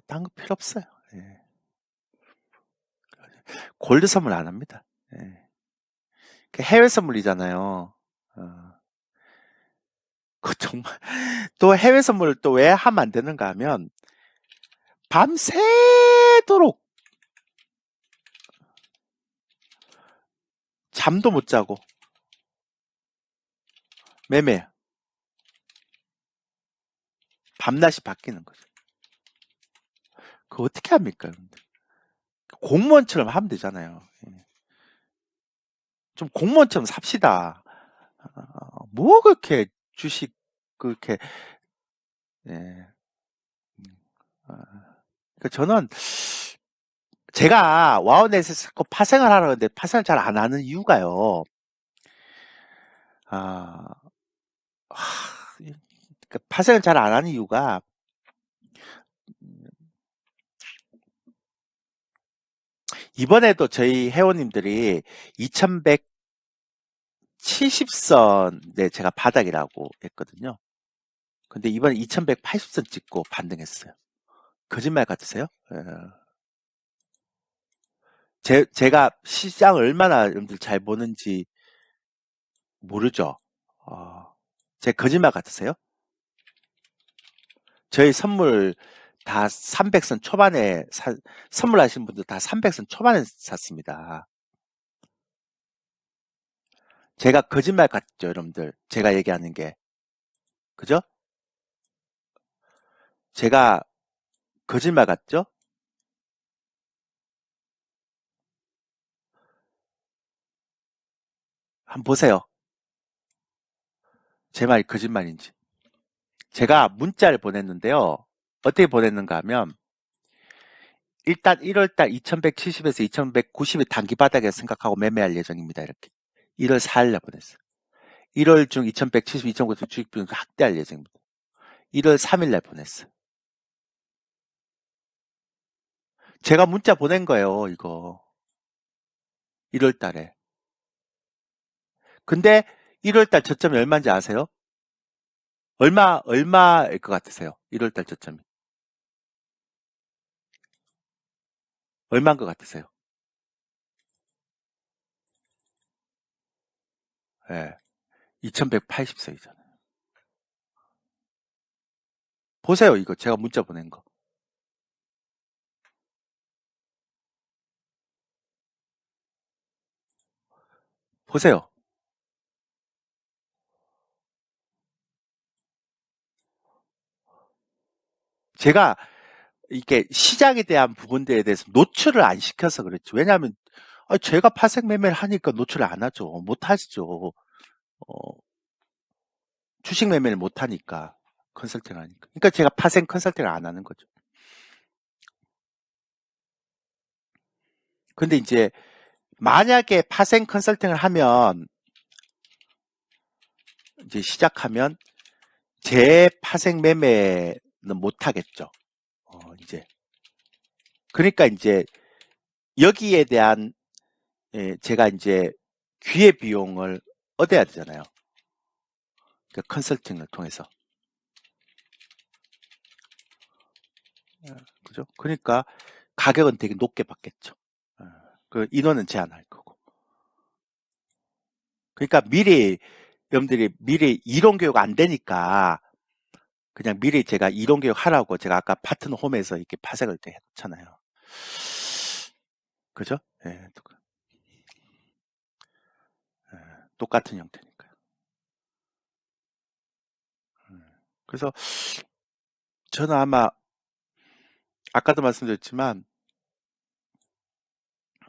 딴 거 필요 없어요. 골드 선물 안 합니다. 그 해외 선물이잖아요. 정말 또 해외 선물을 또 왜 하면 안 되는가 하면 밤새도록 잠도 못 자고 매매 밤낮이 바뀌는 거죠. 그거 어떻게 합니까? 여러분들? 공무원처럼 하면 되잖아요. 좀 공무원처럼 삽시다. 뭐 그렇게 주식 그렇게 예. 그러니까 저는 제가 와우넷에서 자꾸 파생을 하라는데 파생을 잘 안 하는 이유가요. 그러니까 파생을 잘 안 하는 이유가 이번에도 저희 회원님들이 2170선에 제가 바닥이라고 했거든요. 근데 이번에 2180선 찍고 반등했어요. 거짓말 같으세요? 제가 시장 얼마나 여러분들 잘 보는지 모르죠? 제 거짓말 같으세요? 저희 선물 다 300선 초반에 선물하신 분들 다 300선 초반에 샀습니다. 제가 거짓말 같죠, 여러분들? 제가 얘기하는 게. 그죠? 제가 거짓말 같죠? 한번 보세요. 제 말이 거짓말인지. 제가 문자를 보냈는데요. 어떻게 보냈는가 하면 일단 1월달 2170에서 2190의 단기 바닥에 생각하고 매매할 예정입니다. 이렇게 1월 4일날 보냈어요. 1월 중 2170, 2990 주식비중 확대할 예정입니다. 1월 3일날 보냈어요. 제가 문자 보낸 거예요, 이거. 1월달에. 근데 1월달 저점이 얼마인지 아세요? 얼마일 것 같으세요? 1월달 저점이. 얼마인 것 같으세요? 예. 2180석이잖아요. 보세요, 이거. 제가 문자 보낸 거. 보세요. 제가 이게 시장에 대한 부분들에 대해서 노출을 안 시켜서 그랬죠. 왜냐하면 제가 파생 매매를 하니까 노출을 안 하죠. 못 하시죠. 주식 매매를 못 하니까 컨설팅을 하니까. 그러니까 제가 파생 컨설팅을 안 하는 거죠. 근데 이제 만약에 파생 컨설팅을 하면 이제 시작하면 제 파생 매매는 못 하겠죠. 이제 그러니까 이제 여기에 대한 제가 이제 기회 비용을 얻어야 되잖아요. 그 컨설팅을 통해서. 그죠? 그러니까 가격은 되게 높게 받겠죠. 그 인원은 제한할 거고. 그러니까 미리 여러분들이 미리 이론 교육 안 되니까 그냥 미리 제가 이론 교육 하라고 제가 아까 파트너 홈에서 이렇게 파색을 때 했잖아요. 그죠? 예, 똑같은 형태니까요. 그래서 저는 아마 아까도 말씀드렸지만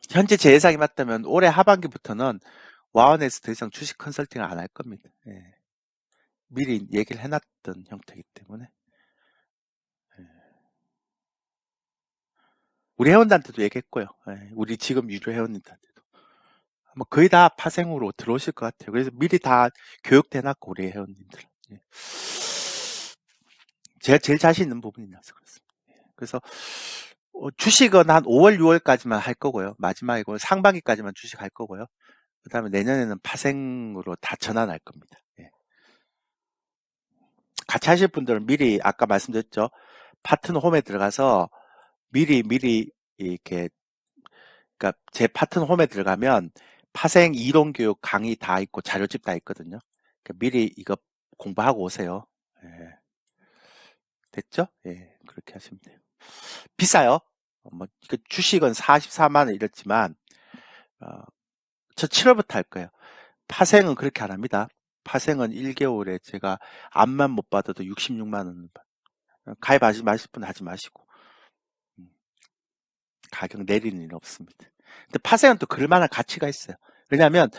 현재 제 예상이 맞다면 올해 하반기부터는 와원에서 더 이상 주식 컨설팅을 안 할 겁니다. 예. 미리 얘기를 해놨던 형태이기 때문에. 예. 우리 회원들한테도 얘기했고요. 예. 우리 지금 유료 회원님들한테도. 뭐 거의 다 파생으로 들어오실 것 같아요. 그래서 미리 다 교육돼놨고 우리 회원님들. 예. 제가 제일 자신 있는 부분이라서 그렇습니다. 예. 그래서 주식은 한 5월, 6월까지만 할 거고요. 마지막이고 상반기까지만 주식 할 거고요. 그 다음에 내년에는 파생으로 다 전환할 겁니다. 예. 같이 하실 분들은 미리 아까 말씀드렸죠. 파트너 홈에 들어가서 미리 이렇게 그러니까 제 파트너 홈에 들어가면 파생 이론 교육 강의 다 있고 자료집 다 있거든요. 그러니까 미리 이거 공부하고 오세요. 예. 됐죠? 예, 그렇게 하시면 돼요. 비싸요. 뭐 주식은 44만 원 이랬지만 저 7월부터 할 거예요. 파생은 그렇게 안 합니다. 파생은 1개월에 제가 암만 못 받아도 66만 원 가입하지 마실 분 하지 마시고 가격 내리는 일 없습니다. 근데 파생은 또 그럴만한 가치가 있어요. 왜냐하면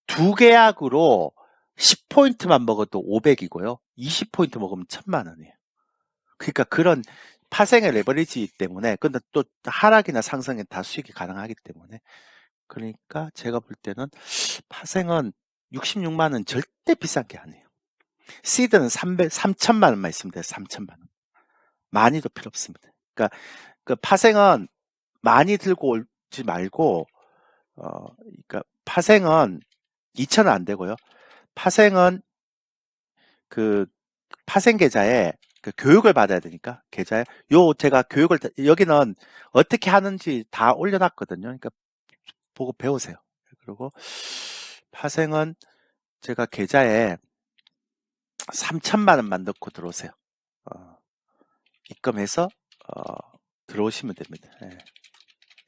두 계약으로 10포인트만 먹어도 500이고요. 20포인트 먹으면 1000만 원이에요. 그러니까 그런 파생의 레버리지 때문에 근데 또 하락이나 상승에 다 수익이 가능하기 때문에 그러니까 제가 볼 때는 파생은 66만 원 절대 비싼 게 아니에요. 시드는 3천만 원만 있으면 돼요. 3천만 원. 많이도 필요 없습니다. 그러니까 그 파생은 많이 들고 보지 말고, 그러니까 파생은 2,000원 안 되고요. 파생은 그 파생 계좌에 그 교육을 받아야 되니까 계좌에 제가 교육을 여기는 어떻게 하는지 다 올려놨거든요. 그러니까 보고 배우세요. 그리고 파생은 제가 계좌에 3천만 원만 넣고 들어오세요. 입금해서 들어오시면 됩니다. 예.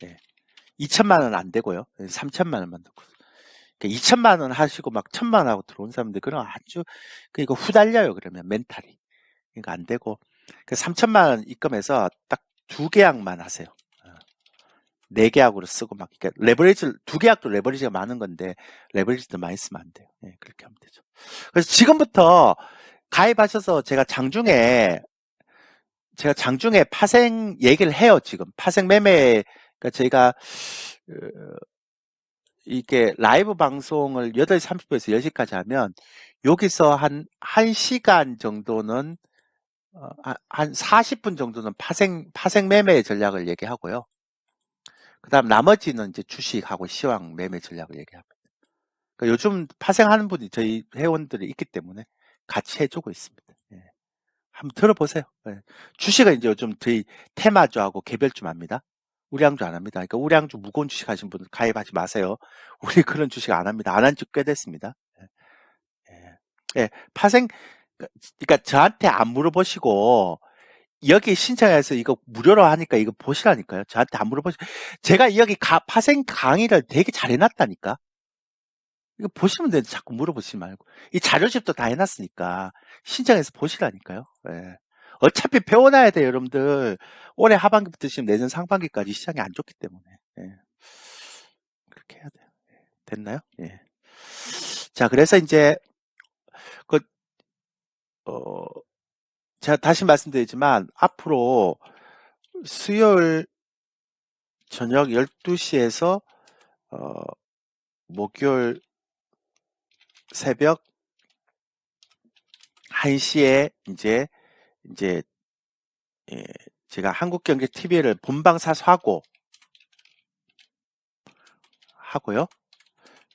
예. 2천만 원 안 되고요. 3천만 원만 넣고. 그러니까 2천만 원 하시고 막 1,000만 원 하고 들어온 사람들 그럼 아주 이거 후달려요. 그러면 멘탈이. 그러니까 안 되고 그 3천만 원 입금해서 딱 2계약만 하세요. 4계약으로 쓰고 막 그러니까 레버리지 2계약도 레버리지가 많은 건데 레버리지도 많이 쓰면 안 돼요. 예, 그렇게 하면 되죠. 그래서 지금부터 가입하셔서 제가 장중에 파생 얘기를 해요. 지금 파생 매매 그러니까 저희가 이게 라이브 방송을 8시 30분에서 10시까지 하면 여기서 한 1시간 정도는 한 40분 정도는 파생 매매 전략을 얘기하고요. 그 다음 나머지는 이제 주식하고 시황 매매 전략을 얘기합니다. 그러니까 요즘 파생하는 분이 저희 회원들이 있기 때문에 같이 해주고 있습니다. 예. 한번 들어보세요. 예. 주식은 이제 요즘 저희 테마주하고 개별주 합니다. 우량주 안 합니다. 그러니까 우량주 무거운 주식 하신 분들 가입하지 마세요. 우리 그런 주식 안 합니다. 안 한 지 꽤 됐습니다. 예. 예. 파생, 그러니까 저한테 안 물어보시고 여기 신청해서 이거 무료로 하니까 이거 보시라니까요. 저한테 안 물어보시고 제가 여기 파생 강의를 되게 잘 해놨다니까. 이거 보시면 되는데 자꾸 물어보지 말고 이 자료집도 다 해놨으니까 신청해서 보시라니까요. 예. 어차피 배워놔야 돼요, 여러분들. 올해 하반기부터 지금 내년 상반기까지 시장이 안 좋기 때문에. 예. 그렇게 해야 돼요. 됐나요? 예. 자, 그래서 이제 그 제가 다시 말씀드리지만 앞으로 수요일 저녁 12시에서 목요일 새벽 1시에 이제 예, 제가 한국경제TV를 본방 사수하고요.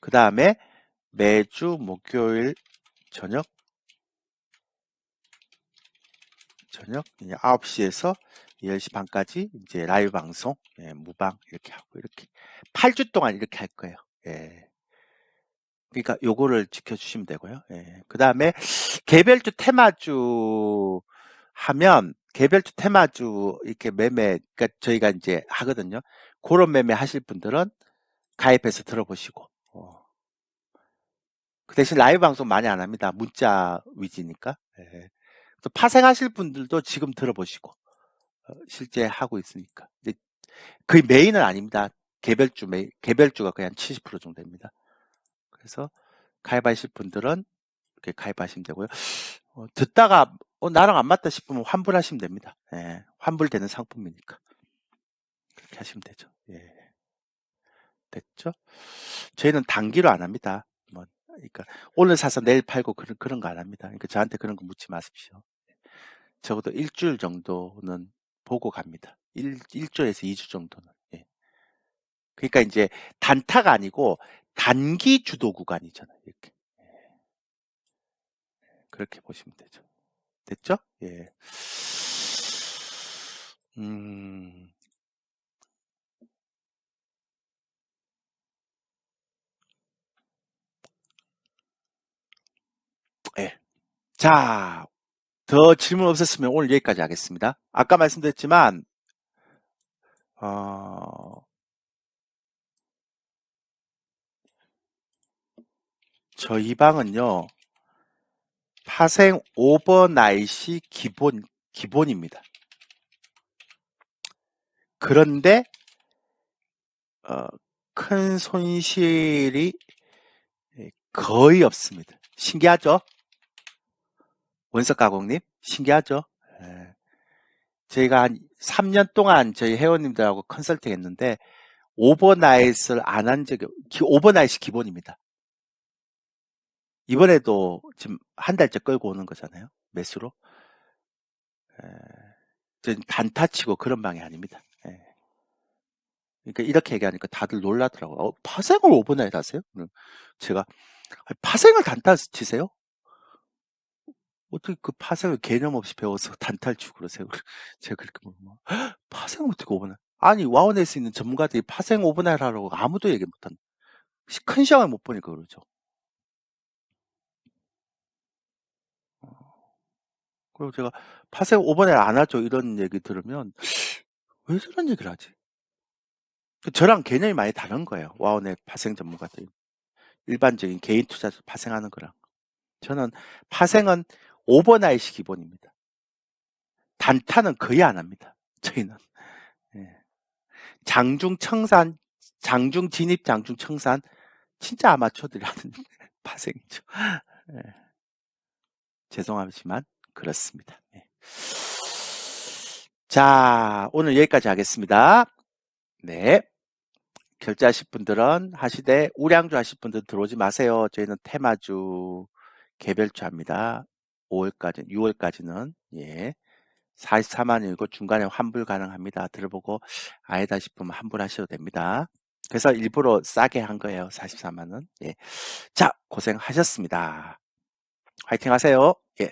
그 다음에 매주 목요일 저녁 9시에서 10시 반까지 이제 라이브 방송, 예, 무방 이렇게 하고 이렇게 8주 동안 이렇게 할 거예요. 예. 그러니까 요거를 지켜주시면 되고요. 예. 그 다음에 개별주 테마주 하면 개별주 테마주 이렇게 매매, 그러니까 저희가 이제 하거든요. 그런 매매 하실 분들은 가입해서 들어보시고. 그 대신 라이브 방송 많이 안 합니다. 문자 위주니까. 예. 또 파생하실 분들도 지금 들어보시고 실제 하고 있으니까. 이제 거의 메인은 아닙니다. 개별주가 거의 한 70% 정도 됩니다. 그래서 가입하실 분들은 이렇게 가입하시면 되고요. 듣다가 나랑 안 맞다 싶으면 환불하시면 됩니다. 예. 환불되는 상품이니까 그렇게 하시면 되죠. 예. 됐죠? 저희는 단기로 안 합니다. 그러니까 오늘 사서 내일 팔고 그런 거 안 합니다. 그러니까 저한테 그런 거 묻지 마십시오. 적어도 일주일 정도는 보고 갑니다. 일주일에서 2주 정도는. 예. 그러니까 이제 단타가 아니고 단기 주도 구간이잖아요. 이렇게. 그렇게 보시면 되죠. 됐죠? 예. 예. 자, 더 질문 없었으면 오늘 여기까지 하겠습니다. 아까 말씀드렸지만, 저희 방은요, 파생 오버나잇이 기본입니다. 그런데, 큰 손실이 거의 없습니다. 신기하죠? 원석가공님? 신기하죠? 예. 저희가 한 3년 동안 저희 회원님들하고 컨설팅 했는데, 오버나잇을 안 한 적이, 오버나잇이 기본입니다. 이번에도 지금 한 달째 끌고 오는 거잖아요. 매수로. 단타 치고 그런 방이 아닙니다. 예. 그러니까 이렇게 얘기하니까 다들 놀라더라고요. 파생을 5분 안에 하세요? 제가 파생을 단타 치세요? 어떻게 그 파생을 개념 없이 배워서 단타를 치고 그러세요? 제가 그렇게 물으면 파생 어떻게 5분 안 아니 와우넷에 있는 전문가들이 파생 5분 안에 하라고 아무도 얘기 못한 큰 시험을 못 보니까 그러죠. 그리고 제가 파생 5분 안에 안 하죠 이런 얘기 들으면 왜 저런 얘기를 하지? 저랑 개념이 많이 다른 거예요. 와우넷 파생 전문가들이. 일반적인 개인 투자자 파생하는 거랑. 저는 파생은 오버나잇이 기본입니다. 단타는 거의 안 합니다. 저희는. 예. 장중 청산, 장중 진입, 장중 청산 진짜 아마추어들이 하는 파생이죠. 예. 죄송하지만 그렇습니다. 예. 자, 오늘 여기까지 하겠습니다. 네. 결제하실 분들은 하시되 우량주 하실 분들 들어오지 마세요. 저희는 테마주 개별주 합니다. 5월까지, 6월까지는 예. 44만 원이고 중간에 환불 가능합니다. 들어보고 아니다 싶으면 환불하셔도 됩니다. 그래서 일부러 싸게 한 거예요. 44만 원. 예. 자, 고생하셨습니다. 화이팅 하세요. 예.